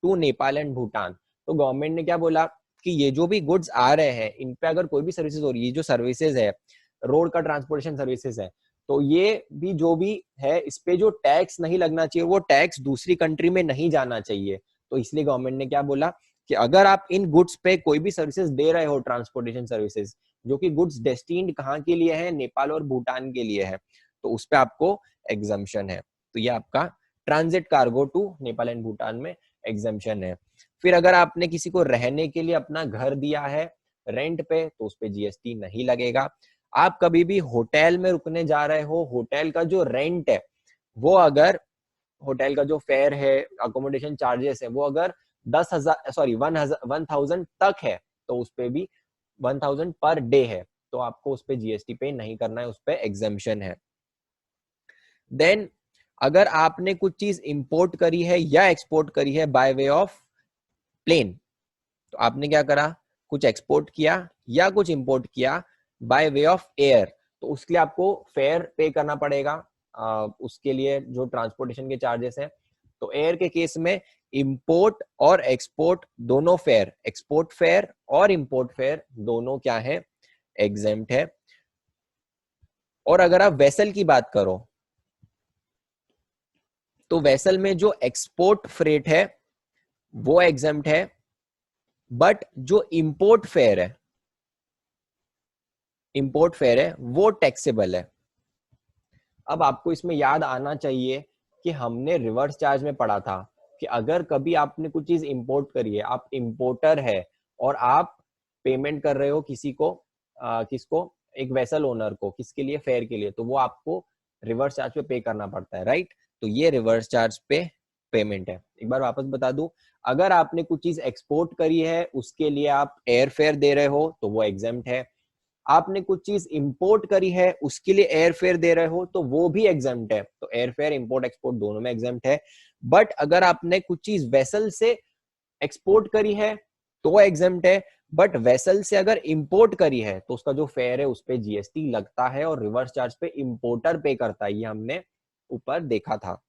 to Nepal and Bhutan. तो गवर्नमेंट ने क्या बोला कि ये जो भी गुड्स आ रहे हैं इन पे अगर कोई भी सर्विसेज हो रही है, जो सर्विसेज है रोड का ट्रांसपोर्टेशन सर्विसेज है, तो ये भी जो भी है इस पे जो टैक्स नहीं लगना चाहिए वो टैक्स दूसरी कंट्री में नहीं जाना चाहिए। तो इसलिए गवर्नमेंट ने क्या बोला कि अगर आप इन गुड्स पे कोई भी सर्विसेज दे रहे हो, ट्रांसपोर्टेशन सर्विसेज, जो कि गुड्स डेस्टिन्ड कहाँ के लिए है, नेपाल और भूटान के लिए है, तो उस पे आपको एग्जम्पशन है। तो ये आपका transit cargo to Nepal and Bhutan में एग्जम्पशन है। फिर अगर आपने किसी को रहने के लिए अपना घर दिया है रेंट पे तो उस पे जीएसटी नहीं लगेगा। आप कभी भी होटल में रुकने जा रहे हो, होटल का जो रेंट है वो अगर, होटल का जो फेयर है, अकोमोडेशन चार्जेस है, वो अगर 10,000 सॉरी 1,000 तक है तो उस पे भी 1,000 पर डे है तो आपको उस पे जीएसटी पे नहीं करना है, उस पे एग्जम्पशन है। देन अगर आपने कुछ चीज इंपोर्ट करी है या एक्सपोर्ट करी है बाय वे ऑफ प्लेन, तो आपने क्या करा, कुछ एक्सपोर्ट किया या कुछ इंपोर्ट किया बाय वे ऑफ एयर, तो उसके लिए आपको फेयर पे करना पड़ेगा। उसके लिए जो ट्रांसपोर्टेशन के चार्जेस हैं, तो एयर के केस में इंपोर्ट और एक्सपोर्ट दोनों फेयर, एक्सपोर्ट फेयर और इंपोर्ट फेयर दोनों क्या है, एग्जेम्प्ट है। और अगर आप वेसल की बात करो तो वेसल में जो एक्सपोर्ट फ्रेट है वो एग्जेम्प्ट है, बट जो इंपोर्ट फेयर है, इंपोर्ट फेयर है वो टैक्सेबल है। अब आपको इसमें याद आना चाहिए कि हमने रिवर्स चार्ज में पढ़ा था कि अगर कभी आपने कुछ चीज इंपोर्ट करी है, आप इंपोर्टर है और आप पेमेंट कर रहे हो किसी को, किसको, एक वेसल ओनर को, किसके लिए, फेयर के लिए, तो वो आपको रिवर्स चार्ज पे पे करना पड़ता है, राइट। तो ये रिवर्स चार्ज पे पेमेंट है। एक बार वापस बता दूं, अगर आपने कुछ चीज एक्सपोर्ट करी है उसके लिए आप एयर फेयर दे रहे हो तो वो एग्जेम्प्ट है। आपने कुछ चीज इंपोर्ट करी है उसके लिए एयर फेयर दे रहे हो तो वो भी एग्जेम्प्ट है। तो एयर फेयर, इंपोर्ट, एक्सपोर्ट दोनों में एग्जेम्प्ट है। बट अगर आपने कुछ चीज वेसल से एक्सपोर्ट करी है तो एग्जेम्प्ट है, बट वेसल से अगर इंपोर्ट करी है तो उसका जो फेयर है उस पे जीएसटी लगता है और रिवर्स चार्ज पे इंपोर्टर पे करता है। ये हमने ऊपर देखा था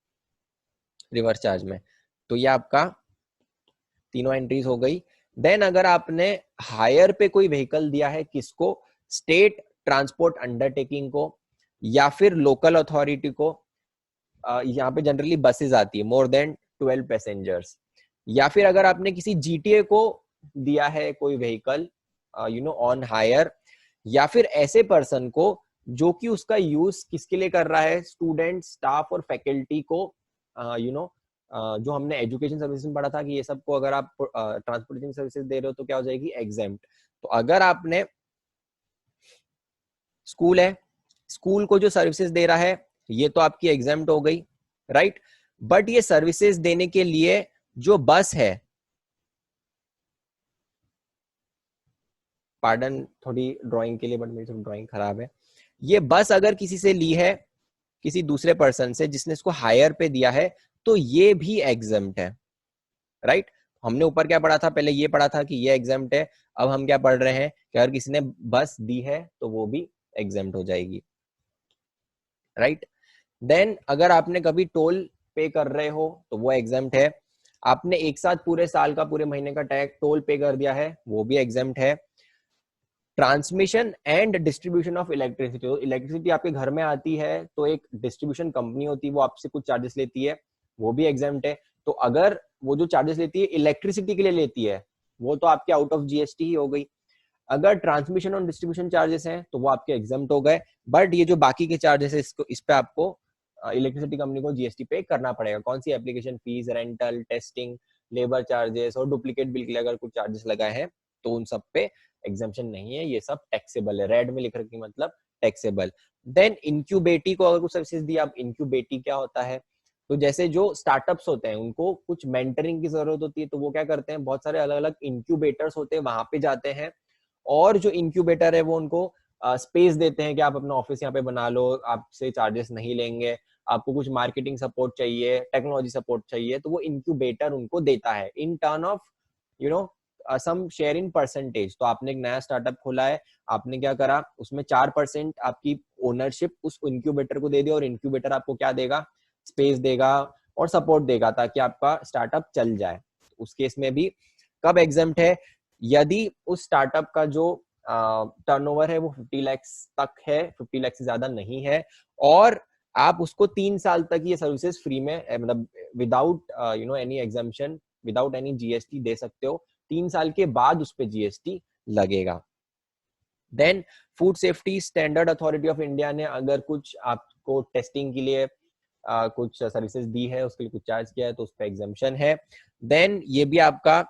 रिवर्स चार्ज में। तो ये आपका तीनों एंट्रीज हो गई। देन अगर आपने हायर पे कोई व्हीकल दिया है, किसको, स्टेट ट्रांसपोर्ट अंडरटेकिंग को या फिर लोकल अथॉरिटी को, यहाँ पे जनरली बसेस आती है मोर देन 12 पैसेंजर्स, या फिर अगर आपने किसी जीटीए को दिया है कोई व्हीकल ऑन हायर, या फिर ऐसे पर्सन को जो कि उसका यूज किसके लिए कर रहा है, स्टूडेंट, स्टाफ और फैकल्टी को, जो हमने एजुकेशन सर्विसेज में पढ़ा था कि ये सबको अगर आप ट्रांसपोर्टेशन सर्विसेज दे रहे हो तो क्या हो जाएगी, एग्जेम्प्ट। तो अगर आपने स्कूल है, स्कूल को जो सर्विसेज दे रहा है ये तो आपकी एग्जेम्प्ट हो गई, राइट। बट ये सर्विसेज देने के लिए जो बस है, पार्डन थोड़ी ड्राइंग के लिए, बट मेरी थोड़ी ड्राइंग खराब है, ये बस अगर किसी से ली है, किसी दूसरे पर्सन से जिसने इसको हायर पे दिया है, तो ये भी एग्जेम्प्ट है, राइट। हमने ऊपर क्या पढ़ा था, पहले ये पढ़ा था कि ये एग्जेम्प्ट है। अब हम क्या पढ़ रहे हैं कि अगर किसी ने बस दी है तो वो भी एग्जेम्प्ट हो जाएगी, राइट। देन अगर आपने कभी टोल पे कर रहे हो तो वो एग्जेम्प्ट है। आपने एक साथ पूरे साल का, पूरे महीने का टैक्स टोल पे कर दिया है, वो भी एग्जेम्प्ट है। Transmission and distribution of electricity, तो इलेक्ट्रिसिटी आपके घर में आती है तो एक डिस्ट्रीब्यूशन कंपनी होती है, वो आपसे कुछ चार्जेस लेती है, वो भी एग्जेम्प्ट है। तो अगर वो जो चार्जेस लेती है इलेक्ट्रिसिटी के लिए लेती है, वो तो आपके आउट ऑफ जीएसटी ही हो गई। अगर ट्रांसमिशन और डिस्ट्रीब्यूशन चार्जेस हैं तो वो आपके एग्जेम्प्ट हो गए। बट ये जो बाकी के चार्जेस है इसको, इस पे आपको इलेक्ट्रिसिटी कंपनी को जीएसटी पे करना पड़ेगा। कौन सी, application fees, rental, testing, labour charges और डुप्लीकेट बिल के लिए अगर कुछ चार्जेस लगाए हैं तो उन सब पे एग्जाम्पशन नहीं है, ये सब टैक्सेबल है। रेड में लिख रखी मतलब टैक्सेबल। देन इंक्यूबेटी को अगर कुछ सर्विसेज दी, अब इंक्यूबेटी क्या होता है, तो जैसे जो स्टार्टअप्स होते हैं उनको कुछ मेंटरिंग की जरूरत होती है, तो वो क्या करते हैं, बहुत सारे अलग अलग इंक्यूबेटर्स होते हैं, वहां पे जाते हैं और जो इंक्यूबेटर है वो उनको स्पेस देते हैं कि आप अपना ऑफिस यहाँ पे बना लो, आपसे चार्जेस नहीं लेंगे, आपको कुछ मार्केटिंग सपोर्ट चाहिए, टेक्नोलॉजी सपोर्ट चाहिए, तो वो इंक्यूबेटर उनको देता है in turn of you know some share in percentage. तो आपने एक नया स्टार्टअप खोला है, आपने क्या करा, उसमें 4% आपकी ओनरशिप उस इंक्यूबेटर को दे दिया, और इंक्यूबेटर आपको क्या देगा, स्पेस देगा और सपोर्ट देगा ताकि आपका स्टार्टअप चल जाए। उस केस में भी कब एग्जेम्प्ट है, यदि उस स्टार्टअप का जो टर्नओवर है वो 50 लाख तक है, 50 लाख से ज्यादा नहीं है, और आप उसको 3 साल तक ये सर्विसेज फ्री में मतलब without any exemption, without any GST दे सकते हो। 3 साल के बाद उस पर जीएसटी लगेगा। Then food safety standard authority of India ने अगर कुछ आपको टेस्टिंग के लिए कुछ सर्विसेज दी है, उसके लिए कुछ चार्ज किया है, तो उस पर एग्जाम्पशन है। देन ये भी आपका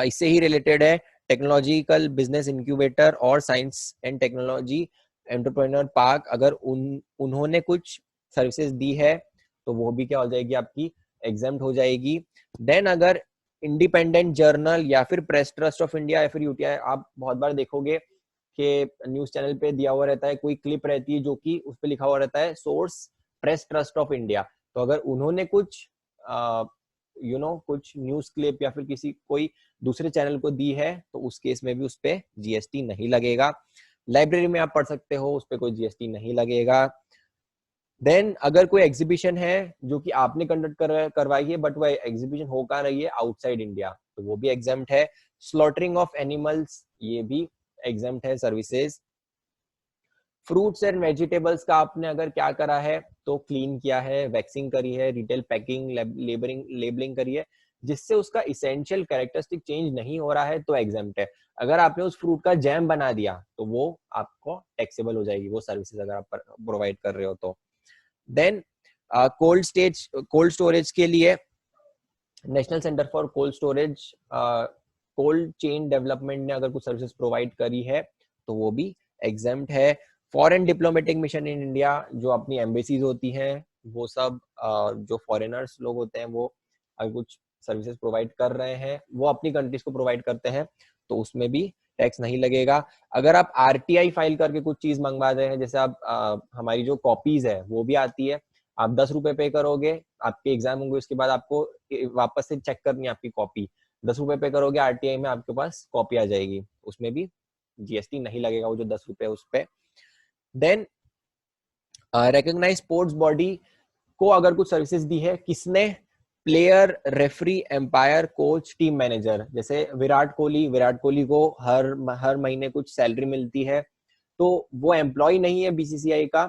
इससे ही रिलेटेड है, टेक्नोलॉजिकल बिजनेस इंक्यूबेटर और science and technology entrepreneur park, अगर उन्होंने कुछ सर्विसेज दी है तो वो भी क्या हो जाएगी, आपकी एग्जाम्प्ट हो जाएगी। देन अगर इंडिपेंडेंट जर्नल या फिर प्रेस ट्रस्ट ऑफ इंडिया या फिर यूटीआई, आप बहुत बार देखोगे कि न्यूज चैनल पे दिया हुआ रहता है, कोई क्लिप रहती है जो कि उस पर लिखा हुआ रहता है source press trust of India, तो अगर उन्होंने कुछ कुछ न्यूज क्लिप या फिर किसी कोई दूसरे चैनल को दी है, तो उस केस में भी उस पर जीएसटी नहीं लगेगा। लाइब्रेरी में आप पढ़ सकते हो, उस पर कोई जीएसटी नहीं लगेगा। देन अगर कोई एग्जीबिशन है जो कि आपने कंडक्ट करवाई है, बट वो एग्जीबिशन हो कहाँ रही है, आउटसाइड इंडिया, तो वो भी एग्जाम्प्ट है। स्लॉटरिंग ऑफ एनिमल्स, ये भी एग्जाम्प्ट है सर्विसेज। फ्रूट्स एंड वेजिटेबल्स का आपने अगर क्या करा है, तो क्लीन किया है, वैक्सिंग करी है, रिटेल पैकिंग, लेबलिंग करी है, जिससे उसका इसेंशियल कैरेक्टरिस्टिक चेंज नहीं हो रहा है, तो एग्जाम्प्ट है। अगर आपने उस फ्रूट का जैम बना दिया तो वो आपको टैक्सेबल हो जाएगी, वो सर्विसेज अगर आप प्रोवाइड कर रहे हो तो। देन कोल्ड स्टोरेज के लिए national centre for cold storage cold chain development ने अगर कुछ सर्विसेज प्रोवाइड करी है, तो वो भी एग्जाम्प्ट है। Foreign diplomatic mission in India, जो अपनी एम्बेसीज होती हैं, वो सब जो फॉरेनर्स लोग होते हैं, वो अगर कुछ सर्विसेज प्रोवाइड कर रहे हैं, वो अपनी कंट्रीज को प्रोवाइड करते हैं, तो उसमें भी टैक्स नहीं लगेगा। अगर आप आरटीआई फाइल करके कुछ चीज मंगवा रहे हैं, जैसे आप हमारी जो कॉपीज है वो भी आती है, आप 10 रुपए पे करोगे, आपके एग्जाम होंगे, उसके बाद आपको वापस से चेक करनी है आपकी कॉपी, 10 रुपए पे करोगे, आरटीआई में आपके पास कॉपी आ जाएगी, उसमें भी जीएसटी नहीं लगेगा, वो जो 10 रुपए उस पे। देन रिकॉग्नाइज स्पोर्ट्स बॉडी को अगर कुछ सर्विसेज दी है, किसने, player, referee, umpire, coach, team manager. जैसे विराट कोहली को हर महीने कुछ सैलरी मिलती है, तो वो एम्प्लॉय नहीं है बीसीसीआई का,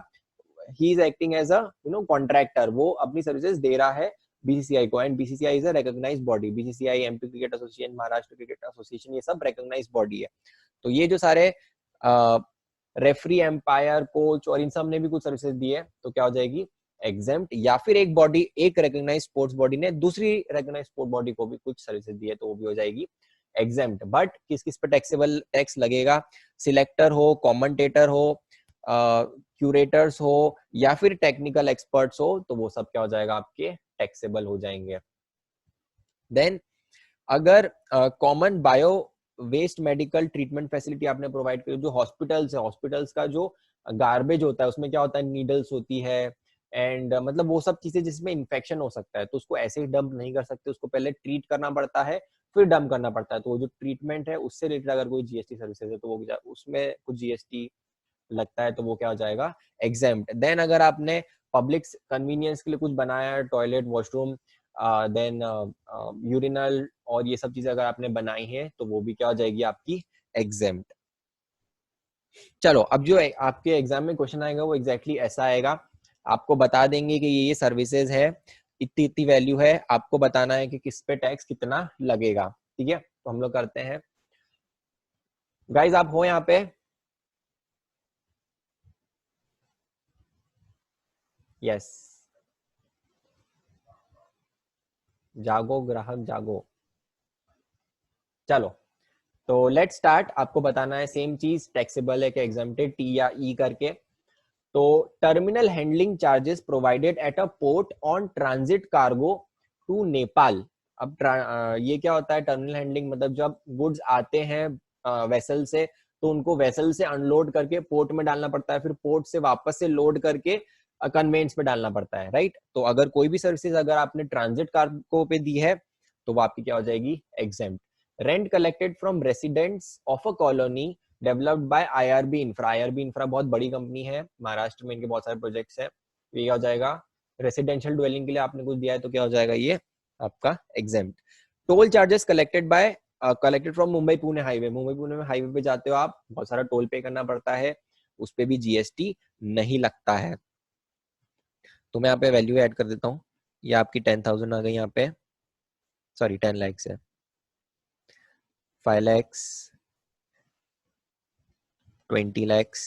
he is acting as a contractor, वो अपनी सर्विसेज दे रहा है बीसीसीआई को, and BCCI is a recognised body, BCCI, MP cricket association, Maharashtra cricket association, ये सब रिकॉग्नाइज्ड बॉडी है। तो ये जो सारे रेफरी, एम्पायर, कोच और इन सब ने भी कुछ सर्विसेज दी है, तो क्या हो जाएगी, एग्जेम्प्ट। या फिर एक बॉडी, एक रिकॉग्नाइज्ड स्पोर्ट्स बॉडी ने दूसरी रिकॉग्नाइज्ड स्पोर्ट्स बॉडी को भी कुछ सर्विसेज दी है, तो वो भी हो जाएगी एग्जेम्प्ट। बट किस किस पे टैक्सेबल टैक्स लगेगा, सिलेक्टर हो, कमेंटेटर हो, क्यूरेटर्स हो या फिर टेक्निकल एक्सपर्ट्स हो, तो वो सब क्या हो जाएगा, आपके टैक्सेबल हो जाएंगे। देन अगर common bio waste medical treatment facility आपने प्रोवाइड करी, जो हॉस्पिटल्स है, हॉस्पिटल्स का जो गार्बेज होता है उसमें क्या होता है, नीडल्स होती है, एंड मतलब वो सब चीजें जिसमें इन्फेक्शन हो सकता है, तो उसको ऐसे ही डंप नहीं कर सकते, उसको पहले ट्रीट करना पड़ता है, फिर डंप करना पड़ता है, तो वो जो ट्रीटमेंट है उससे रिलेटेड अगर कोई जीएसटी सर्विसेज है, तो वो उसमें कुछ जीएसटी लगता है, तो वो क्या हो जाएगा, एग्जेम्प्ट। देन अगर आपने पब्लिक कन्वीनियंस के लिए कुछ बनाया है, टॉयलेट, वॉशरूम, देन यूरिनल और ये सब चीजें अगर आपने बनाई है, तो वो भी क्या हो जाएगी, आपकी एग्जेम्प्ट। चलो, अब जो आपके एग्जाम में क्वेश्चन आएगा वो एग्जैक्टली ऐसा आएगा, आपको बता देंगे कि ये सर्विसेज है, इतनी इतनी वैल्यू है, आपको बताना है कि किस पे टैक्स कितना लगेगा। ठीक है, तो हम लोग करते हैं। गाइज आप हो यहाँ पे? यस, जागो ग्राहक जागो। चलो, तो लेट्स स्टार्ट। आपको बताना है सेम चीज, टैक्सेबल है कि एग्जेम्प्टेड, टी या ई करके। तो terminal handling charges provided at a port on transit cargo to Nepal. अब ये क्या होता है टर्मिनल हैंडलिंग, मतलब जब गुड्स आते हैं वेसल से, तो उनको वेसल से अनलोड करके पोर्ट में डालना पड़ता है, फिर पोर्ट से वापस से लोड करके कन्वेंस पे डालना पड़ता है, राइट। तो अगर कोई भी सर्विसेज अगर आपने ट्रांजिट कार्गो पे दी है तो वो आपकी क्या हो जाएगी, exempt. Rent collected from residents of a colony developed by IRB infra. IRB infra बहुत बड़ी कंपनी है, महाराष्ट्र में इनके बहुत सारे प्रोजेक्ट्स हैं। ये क्या हो जाएगा, रेसिडेंशियल ड्वेलिंग के लिए आपने कुछ दिया है तो क्या हो जाएगा ये आपका exempt. Toll charges collected from Mumbai Pune highway. Mumbai Pune में हाईवे पे जाते हो आप, बहुत सारा टोल पे करना पड़ता है, उस पे भी जीएसटी नहीं लगता है। तो मैं यहाँ पे वैल्यू ऐड कर देता हूँ, ये आपकी 10,000 आ गई यहाँ पे, सॉरी 10 lakhs है, 5 lakhs, 20 lakhs.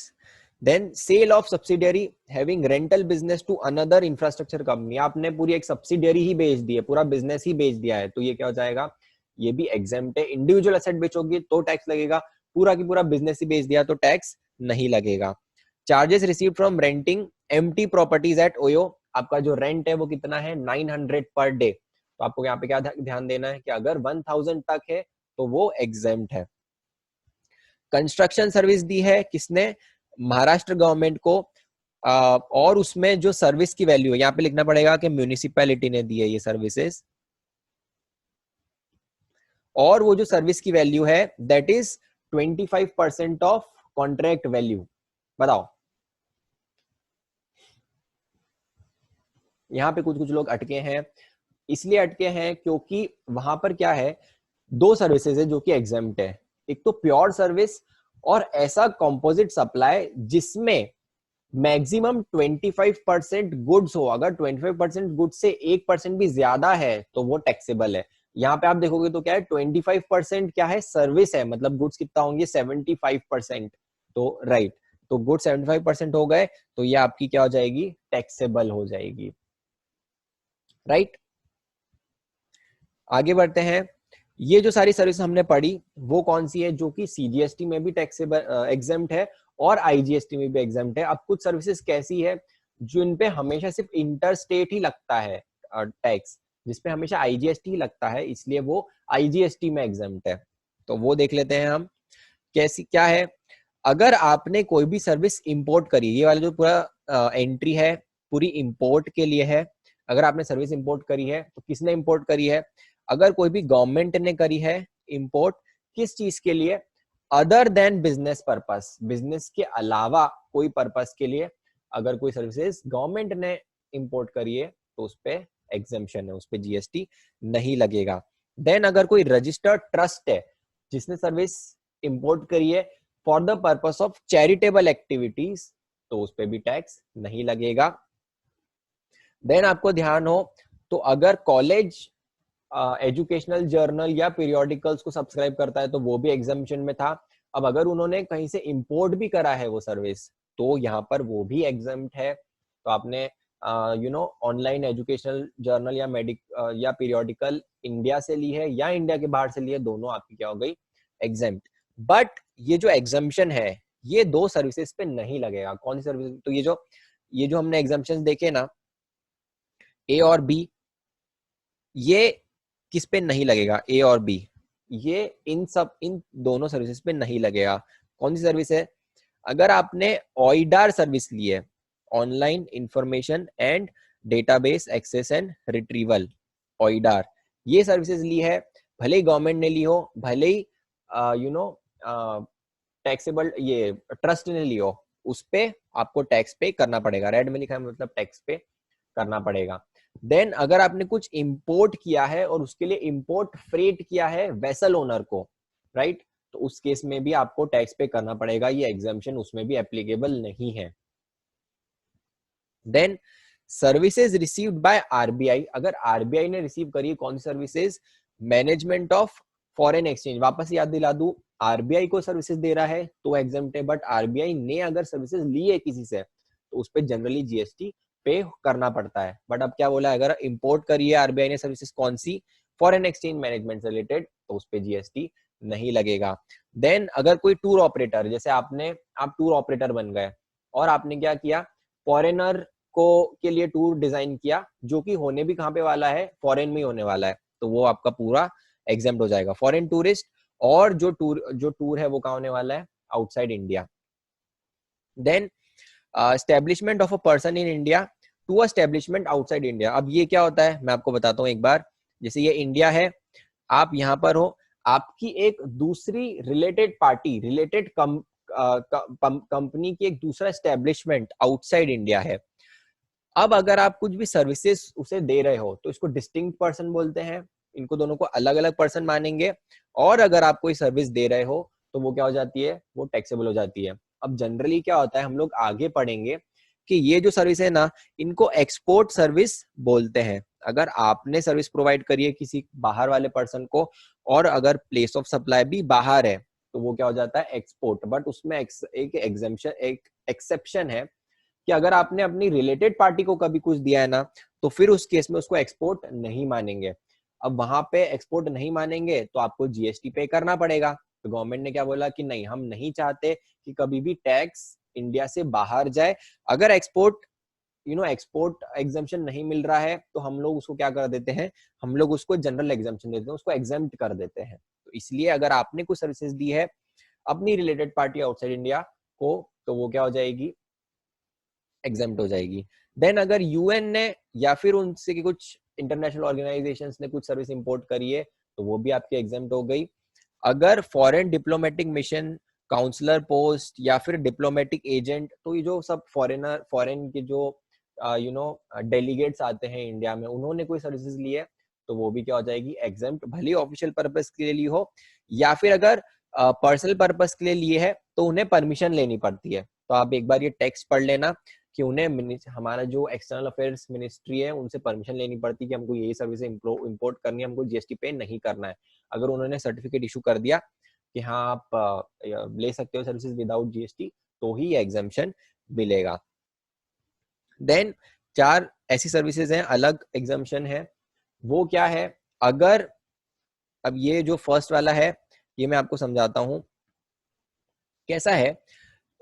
Then sale of subsidiary having rental business to another infrastructure company. आपने पूरी एक सब्सिडियरी ही बेच दी है, पूरा बिजनेस ही बेच दिया है, तो ये क्या हो जाएगा, ये भी एग्जेम्प्ट है। इंडिविजुअल एसेट बेचोगे तो टैक्स लगेगा, पूरा की पूरा बिजनेस ही बेच दिया तो टैक्स नहीं लगेगा। Charges receive from renting empty properties at OYO. आपका जो रेंट है वो कितना है, 900 पर डे। तो आपको यहाँ पे क्या ध्यान देना है कि अगर 1000 तक है तो वो एग्जेम्प्ट है। कंस्ट्रक्शन सर्विस दी है किसने, महाराष्ट्र गवर्नमेंट को, और उसमें जो सर्विस की वैल्यू है यहाँ पे लिखना पड़ेगा कि म्यूनिसिपैलिटी ने दी है ये सर्विसेज, और वो जो सर्विस की वैल्यू है that is 25% of contract value. बताओ, यहाँ पे कुछ कुछ लोग अटके हैं, इसलिए अटके हैं क्योंकि वहां पर क्या है, दो सर्विसेज है जो कि एग्जेम्प्ट है। एक तो प्योर सर्विस और ऐसा कंपोजिट सप्लाई जिसमें मैक्सिमम 25% गुड्स हो। अगर 25% गुड्स से 1% भी ज्यादा है तो वो टैक्सेबल है। यहाँ पे आप देखोगे तो क्या है, 25% क्या है, सर्विस है, मतलब गुड्स कितना होंगे, 75%। तो राइट, तो गुड्स 75% हो गए तो ये आपकी क्या हो जाएगी, टैक्सेबल हो जाएगी, राइट। आगे बढ़ते हैं। ये जो सारी सर्विस हमने पढ़ी वो कौन सी है, जो कि सीजीएसटी में भी टैक्सेबल एग्जेम्प्ट है और आईजीएसटी में भी एग्जेम्प्ट है। अब कुछ सर्विसेज कैसी है जिन पे हमेशा सिर्फ इंटर स्टेट ही लगता है टैक्स, जिसपे हमेशा आईजीएसटी ही लगता है, इसलिए वो आईजीएसटी में एग्जेम्प्ट है। तो वो देख लेते हैं हम कैसी क्या है। अगर आपने कोई भी सर्विस इंपोर्ट करी, ये वाला जो पूरा एंट्री है पूरी इंपोर्ट के लिए है। अगर आपने सर्विस इंपोर्ट करी है तो किसने इंपोर्ट करी है, अगर कोई भी गवर्नमेंट ने करी है इंपोर्ट, किस चीज के लिए, other than business purpose, business के अलावा कोई पर्पस के लिए अगर कोई सर्विसेज गवर्नमेंट ने इंपोर्ट करी है तो उस पे एग्जेम्पशन है, उस पे जीएसटी नहीं लगेगा। देन अगर कोई रजिस्टर्ड ट्रस्ट है जिसने सर्विस इंपोर्ट करी है for the purpose of charitable activities तो उस पे भी टैक्स नहीं लगेगा। देन आपको ध्यान हो तो अगर कॉलेज एजुकेशनल जर्नल या पीरियोडिकल्स को सब्सक्राइब करता है तो वो भी एग्जामिशन में था। अब अगर उन्होंने कहीं से इंपोर्ट भी करा है वो सर्विस तो यहाँ पर वो भी एग्जाम्प्ट है। तो आपने ऑनलाइन एजुकेशनल जर्नल या या पीरियोडिकल इंडिया से ली है या इंडिया के बाहर से ली है, दोनों आपकी क्या हो गई, एग्जाम्प्ट। बट ये जो एग्जाम्पशन है ये दो सर्विसेज पे नहीं लगेगा। कौन सी सर्विस, तो ये जो हमने एग्जाम्पशन देखे ना, ए और बी, ये किस पे नहीं लगेगा, ए और बी, ये इन दोनों सर्विसेज पे नहीं लगेगा। कौन सी सर्विस है, अगर आपने ऑइडार सर्विस ली है, online information and database access and retrieval, OIDAR, ये सर्विसेज ली है, भले ही गवर्नमेंट ने ली हो, भले ही टैक्सेबल ये ट्रस्ट ने ली हो, उस पे आपको टैक्स पे करना पड़ेगा। रेड में लिखा है मतलब टैक्स पे करना पड़ेगा। देन अगर आपने कुछ इंपोर्ट किया है और उसके लिए इंपोर्ट फ्रेट किया है वेसल ओनर को, राइट, तो उस केस में भी आपको टैक्स पे करना पड़ेगा, ये एग्जाम्पशन उसमें भी एप्लीकेबल नहीं है। Then services received by RBI, अगर आरबीआई ने रिसीव करी कौन सी services, management of foreign exchange. वापस याद दिला दूं, आरबीआई को सर्विसेज दे रहा है तो एग्जाम्प्ट है, बट आरबीआई ने अगर सर्विसेज ली है किसी से तो उस पर जनरली जीएसटी पे करना पड़ता है। बट अब क्या बोला, अगर इंपोर्ट करी है आरबीआई ने सर्विसेज कौन सी, फॉरेन एक्सचेंज मैनेजमेंट से रिलेटेड, तो उस पे जीएसटी नहीं लगेगा। देन अगर कोई टूर ऑपरेटर, जैसे आप टूर ऑपरेटर बन गए और आपने क्या किया, फॉरेनर को के लिए टूर डिजाइन किया, जो कि होने भी कहाँ पे वाला है, फॉरेन में ही होने वाला है, तो वो आपका पूरा एग्जेम्प्ट हो जाएगा, फॉरेन टूरिस्ट। और जो टूर है वो कहाँ होने वाला है, outside India. Then establishment of a person in India to establishment outside India. अब ये क्या होता है मैं आपको बताता हूँ एक बार। जैसे ये इंडिया है, आप यहाँ पर हो, आपकी एक दूसरी रिलेटेड पार्टी, रिलेटेड कंपनी की एक दूसरा एस्टेब्लिशमेंट आउटसाइड इंडिया है। अब अगर आप कुछ भी सर्विसेज उसे दे रहे हो तो इसको डिस्टिंक्ट पर्सन बोलते हैं, इनको दोनों को अलग अलग पर्सन मानेंगे। और अगर आप कोई सर्विस दे रहे हो तो वो क्या हो जाती है, वो टैक्सेबल हो जाती है। अब जनरली क्या होता है, हम लोग आगे पढ़ेंगे कि ये जो सर्विस है ना, इनको एक्सपोर्ट सर्विस बोलते हैं। अगर आपने सर्विस प्रोवाइड करी है किसी बाहर वाले पर्सन को, और अगर प्लेस ऑफ सप्लाई भी बाहर है, तो वो क्या हो जाता है, एक्सपोर्ट। बट उसमें एक एग्जेम्पशन, एक एक्सेप्शन है कि अगर आपने अपनी रिलेटेड पार्टी को कभी कुछ दिया है ना, तो फिर उस केस में उसको एक्सपोर्ट नहीं मानेंगे। अब वहां पे एक्सपोर्ट नहीं मानेंगे तो आपको जीएसटी पे करना पड़ेगा। तो गवर्नमेंट ने क्या बोला कि नहीं, हम नहीं चाहते कि कभी भी टैक्स इंडिया से बाहर जाए। अगर एक्सपोर्ट एक्सपोर्ट एग्जाम्पशन नहीं मिल रहा है तो हम लोग उसको क्या कर देते हैं, हम लोग उसको जनरल एग्जाम्पशन देते हैं, उसको एग्जेम्प्ट कर देते हैं। तो इसलिए अगर आपने कुछ सर्विसेज दी है अपनी रिलेटेड पार्टी आउटसाइड इंडिया को, तो वो क्या हो जाएगी, एग्जेम्प्ट हो जाएगी। देन अगर यूएन ने या फिर उनसे की कुछ इंटरनेशनल ऑर्गेनाइजेशंस ने कुछ सर्विस इंपोर्ट करी है, तो वो भी आपकी एग्जेम्प्ट हो गई। अगर foreign diplomatic mission, consular post या फिर डिप्लोमेटिक एजेंट, तो ये जो सब फॉरेन के जो डेलीगेट्स आते हैं इंडिया में, उन्होंने कोई सर्विसेज ली है, तो वो भी क्या हो जाएगी, एग्जेम्प्ट। भले ऑफिशियल पर्पस के लिए ली हो या फिर अगर पर्सनल पर्पस के लिए लिए है, तो उन्हें परमिशन लेनी पड़ती है। तो आप एक बार ये टेक्स्ट पढ़ लेना कि उन्हें हमारा जो एक्सटर्नल अफेयर्स मिनिस्ट्री है उनसे परमिशन लेनी पड़ती है कि हमको यही सर्विस इंपोर्ट करनी है, हमको जीएसटी पे नहीं करना है। अगर उन्होंने सर्टिफिकेट इशू कर दिया कि हाँ आप ले सकते हो सर्विसेज विदाउट जीएसटी, तो ही एग्जाम्पशन मिलेगा। देन 4 ऐसी सर्विसेज हैं अलग एग्जाम्पशन है, वो क्या है, अगर अब ये जो फर्स्ट वाला है ये मैं आपको समझाता हूं कैसा है।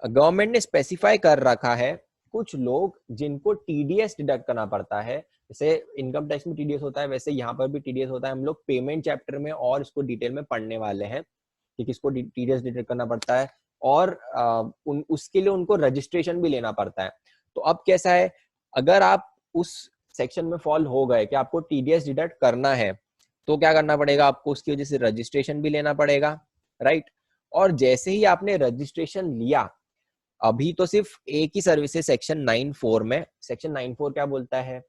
गवर्नमेंट ने स्पेसिफाई कर रखा है कुछ लोग जिनको टीडीएस डिडक्ट करना पड़ता है। जैसे इनकम टैक्स में टीडीएस होता है, वैसे यहाँ पर भी टीडीएस होता है। हम लोग पेमेंट चैप्टर में और इसको डिटेल में पढ़ने वाले हैं कि किसको टीडीएस डिडक्ट करना पड़ता है, और उसके लिए उनको रजिस्ट्रेशन भी लेना पड़ता है। तो अब कैसा है, अगर आप उस सेक्शन में फॉल हो गए कि आपको टीडीएस डिडक्ट करना है, तो क्या करना पड़ेगा, आपको उसकी वजह से रजिस्ट्रेशन भी लेना पड़ेगा, राइट। और जैसे ही आपने रजिस्ट्रेशन लिया, अभी तो सिर्फ एक ही सर्विस है सेक्शन 9(4) में। सेक्शन 9(4) क्या बोलता है,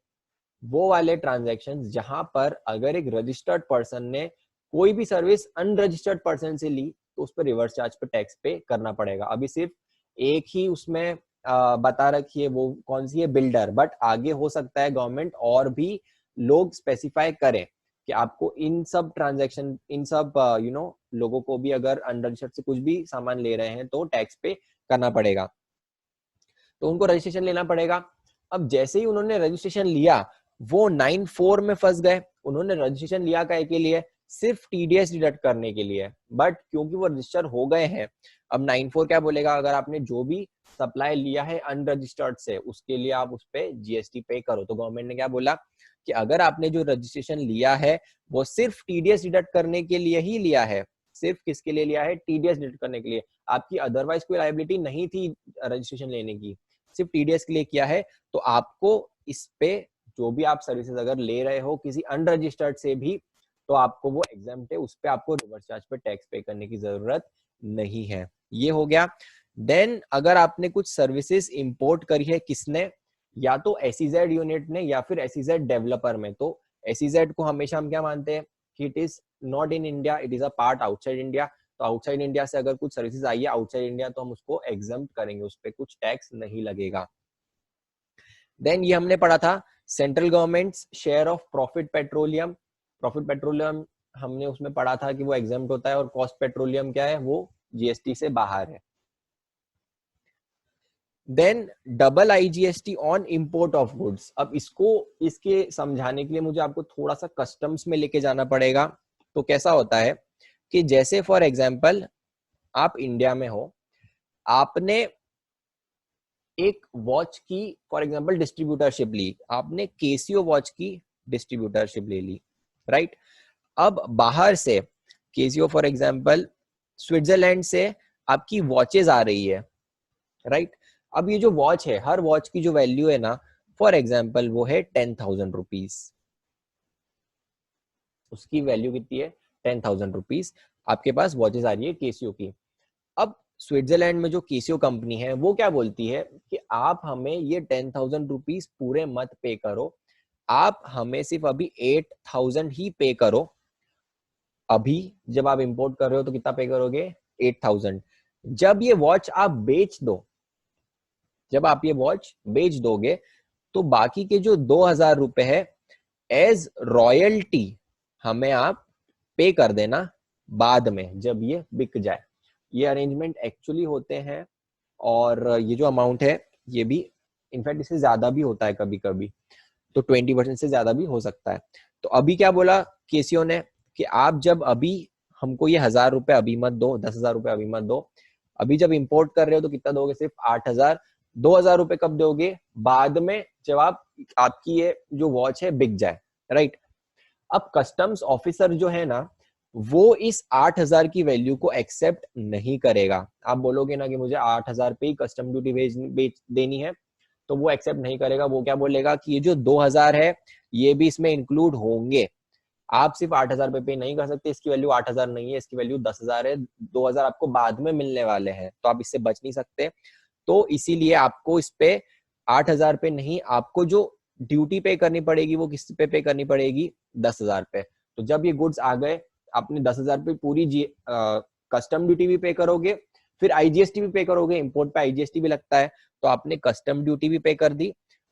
वो वाले ट्रांजैक्शन जहां पर अगर एक रजिस्टर्ड पर्सन ने कोई भी सर्विस अनरजिस्टर्ड पर्सन से ली, तो उस पर रिवर्स चार्ज पे टैक्स पे करना पड़ेगा। अभी सिर्फ एक ही उसमें बता रखी है, वो कौन सी है, बिल्डर। बट आगे हो सकता है गवर्नमेंट और भी लोग स्पेसिफाई करें कि आपको इन सब ट्रांजैक्शन, इन सब लोगों को भी अगर अनरजिस्टर्ड से कुछ भी सामान ले रहे हैं तो टैक्स पे करना पड़ेगा, तो उनको रजिस्ट्रेशन लेना पड़ेगा। अब जैसे ही उन्होंने रजिस्ट्रेशन लिया, वो 9(4) में फंस गए। उन्होंने रजिस्ट्रेशन लिया काहे के लिए, सिर्फ टीडीएस डिडक्ट करने के लिए, बट क्योंकि वो रजिस्टर हो गए हैं, अब 9(4) क्या बोलेगा, अगर आपने जो भी सप्लाई लिया है अनरजिस्टर्ड से, उसके लिए आप उस पर जीएसटी पे करो। तो गवर्नमेंट ने क्या बोला कि अगर आपने जो रजिस्ट्रेशन लिया है वो सिर्फ टीडीएस डिडक्ट करने के लिए ही लिया है, सिर्फ किसके लिए लिया है, टीडीएस डिडक्ट करने के लिए, आपकी अदरवाइज कोई लायबिलिटी नहीं थी रजिस्ट्रेशन लेने की, सिर्फ टीडीएस के लिए किया है, तो आपको इस पे जो भी आप सर्विसेज अगर ले रहे हो किसी अनरजिस्टर्ड से भी, तो आपको वो एग्जाम्प्ट है, उस पे आपको रिवर्स चार्ज पे टैक्स पे करने की जरूरत नहीं है। ये हो गया। देन अगर आपने कुछ सर्विसेज इंपोर्ट करी है, किसने, या तो एसईजेड यूनिट ने या फिर एसईजेड डेवलपर में, तो एसईजेड को हमेशा हम क्या मानते हैं कि it is not in India, it is a part outside India. तो आउटसाइड इंडिया से अगर कुछ सर्विसेज आई है आउटसाइड इंडिया, तो हम उसको एग्जम्प्ट करेंगे, उस पर कुछ टैक्स नहीं लगेगा। देन ये हमने पढ़ा था central government share of profit petroleum. Profit petroleum हमने उसमें पढ़ा था कि वो एग्जम्प्ट होता है, और कॉस्ट पेट्रोलियम क्या है, वो जीएसटी से बाहर है। Then double IGST on import of goods. अब इसके समझाने के लिए मुझे आपको थोड़ा सा कस्टम्स में लेके जाना पड़ेगा। तो कैसा होता है कि जैसे फॉर एग्जांपल आप इंडिया में हो, आपने एक वॉच की फॉर एग्जांपल डिस्ट्रीब्यूटरशिप ली, आपने केसीओ वॉच की डिस्ट्रीब्यूटरशिप ले ली, राइट। अब बाहर से केसीओ फॉर एग्जांपल स्विट्जरलैंड से आपकी वॉचेज आ रही है, राइट। अब ये जो वॉच है, हर वॉच की जो वैल्यू है ना, फॉर एग्जांपल वो है 10,000 रुपीज, उसकी वैल्यू कितनी है 10,000 रुपीज। आपके पास वॉचेज आ रही है केसीओ की। अब स्विट्जरलैंड में जो केसीओ कंपनी है वो क्या बोलती है कि आप हमें ये 10,000 रुपीज पूरे मत पे करो, आप हमें सिर्फ अभी 8,000 ही पे करो। अभी जब आप इंपोर्ट कर रहे हो तो कितना पे करोगे 8,000। जब ये वॉच आप बेच दो, जब आप ये वॉच बेच दोगे तो बाकी के जो 2,000 रुपए है एज रॉयल्टी हमें आप पे कर देना बाद में जब ये बिक जाए। ये अरेंजमेंट एक्चुअली होते हैं और ये जो अमाउंट है ये भी इनफैक्ट इससे ज्यादा भी होता है कभी कभी, तो 20% से ज्यादा भी हो सकता है। तो अभी क्या बोला केसीओ ने कि आप जब अभी हमको ये 1,000 रुपए अभी मत दो, 10,000 रुपए अभी मत दो, अभी जब इंपोर्ट कर रहे हो तो कितना दोगे सिर्फ 8,000। 2,000 रुपए कब दोगे बाद में जब आपकी ये जो वॉच है बिक जाए, राइट। अब कस्टम्स ऑफिसर जो है ना वो इस 8,000 की वैल्यू को एक्सेप्ट नहीं करेगा। आप बोलोगे ना कि मुझे 8,000 पे ही कस्टम ड्यूटी देनी है, तो वो एक्सेप्ट नहीं करेगा। वो क्या बोलेगा कि ये जो 2,000 है ये भी इसमें इंक्लूड होंगे, आप सिर्फ 8,000 पे पे नहीं कर सकते, इसकी वैल्यू 8,000 नहीं है, इसकी वैल्यू 10,000 है, 2,000 आपको बाद में मिलने वाले हैं, तो आप इससे बच नहीं सकते। तो इसीलिए आपको इस पे 8,000 पे नहीं, आपको जो ड्यूटी पे करनी पड़ेगी वो किस पे करनी पड़ेगी 10,000 पे। तो जब ये गुड्स आ गए आपने 10,000 पे पूरी कस्टम ड्यूटी भी पे करोगे, फिर आईजीएसटी भी पे करोगे, इंपोर्ट पे आईजीएसटी भी लगता है, तो आपने कस्टम ड्यूटी भी पे कर दी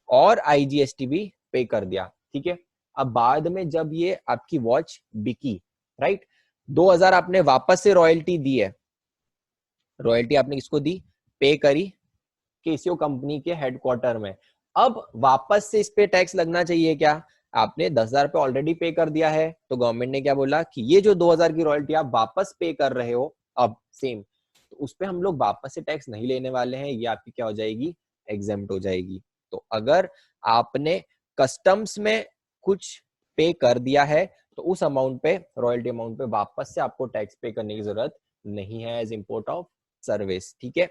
और आईजीएसटी भी पे कर दिया, ठीक है। अब बाद में जब ये आपकी वॉच बिकी, राइट, 2,000 आपने वापस से रॉयल्टी दी है, रॉयल्टी आपने किसको दी, पे करी केसीओ कंपनी के हेडक्वार्टर में। अब वापस से इस पे टैक्स लगना चाहिए क्या, आपने 10,000 पे ऑलरेडी पे कर दिया है, तो गवर्नमेंट ने क्या बोला कि ये जो 2,000 की रॉयल्टी आप वापस पे कर रहे हो अब सेम, तो उस पे हम लोग वापस से टैक्स नहीं लेने वाले हैं, ये आपकी क्या हो जाएगी एग्जेम्प्ट हो जाएगी। तो अगर आपने कस्टम्स में कुछ पे कर दिया है तो उस अमाउंट पे, रॉयल्टी अमाउंट पे वापस से आपको टैक्स पे करने की जरूरत नहीं है एज इंपोर्ट ऑफ सर्विस, ठीक है।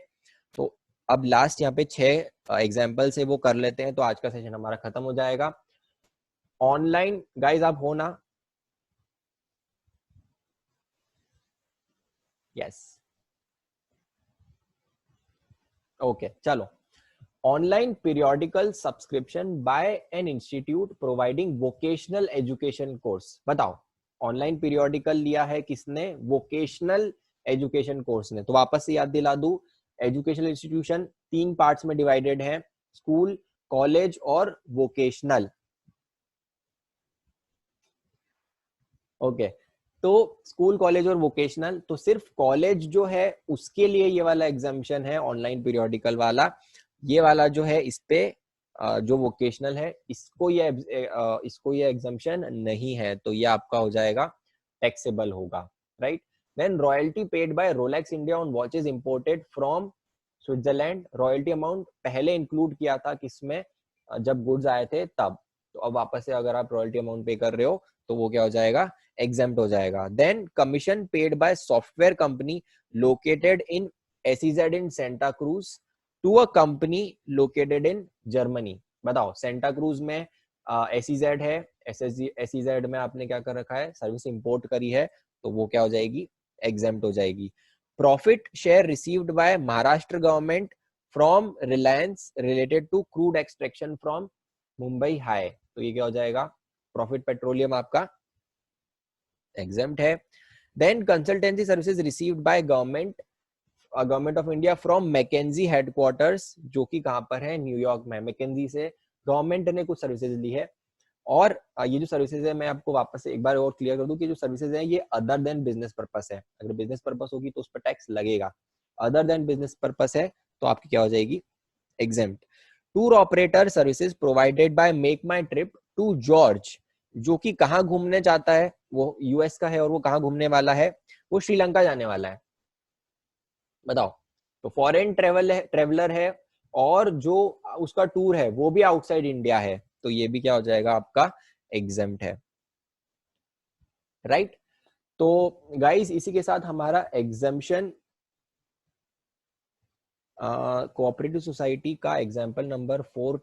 तो अब लास्ट यहाँ पे 6 एग्जाम्पल से वो कर लेते हैं, तो आज का सेशन हमारा खत्म हो जाएगा। ऑनलाइन गाइज आप हो ना, यस, ओके चलो। Online periodical subscription by an institute providing vocational education course. बताओ ऑनलाइन पीरियोडिकल लिया है किसने, वोकेशनल एजुकेशन कोर्स ने। तो वापस से याद दिला दूं, एजुकेशनल इंस्टीट्यूशन 3 पार्ट्स में डिवाइडेड है, स्कूल, कॉलेज और वोकेशनल, ओके। तो स्कूल, कॉलेज और वोकेशनल, तो सिर्फ कॉलेज जो है उसके लिए ये वाला एग्जामिशन है ऑनलाइन पीरियोडिकल वाला, ये वाला जो है इस पे जो वोकेशनल है इसको ये एग्जामिशन नहीं है, तो ये आपका हो जाएगा टैक्सेबल होगा, right. Then royalty paid by Rolex India on watches imported from Switzerland, royalty amount पहले इंक्लूड किया था किसमें, जब गुड्स आए थे तब, तो अब वापस से अगर आप रॉयल्टी अमाउंट पे कर रहे हो तो वो क्या हो जाएगा एग्जेम्प्ट हो जाएगा। Then commission paid by software company located in SEZ in Santa Cruz to a company located in Germany. बताओ सेंटा क्रूज में एसीजेड है, एसीजेड में आपने क्या कर रखा है, सर्विस इंपोर्ट करी है, तो वो क्या हो जाएगी एग्जेम्प्ट हो जाएगी। Profit share received by Maharashtra government from Reliance related to crude extraction from Mumbai High, तो ये क्या हो जाएगा प्रॉफिट पेट्रोलियम आपका एग्जेम्प्ट है। Then consultancy services received by government of India from McKinsey headquarters, जो कि कहां पर है न्यूयॉर्क में, मैकेंजी से गवर्नमेंट ने कुछ सर्विसेज ली है। और ये जो सर्विसेज है मैं आपको वापस से एक बार और क्लियर कर दूं कि जो सर्विसेज है ये अदर देन बिजनेस पर्पस है, अगर बिजनेस पर्पस होगी तो उस पर टैक्स लगेगा, अदर देन बिजनेस पर्पस है तो आपकी क्या हो जाएगी exempt. Tour operator services provided by MakeMyTrip to George, जो कि कहाँ घूमने जाता है वो यूएस का है और वो कहाँ घूमने वाला है, वो श्रीलंका जाने वाला है। बताओ, तो फॉरेन ट्रेवलर है और जो उसका टूर है वो भी आउटसाइड इंडिया है, तो ये भी क्या हो जाएगा आपका एग्जेम्प्ट है, राइट। तो गाइस इसी के साथ हमारा एग्जाम्पशन कोऑपरेटिव सोसाइटी का एग्जाम्पल नंबर 4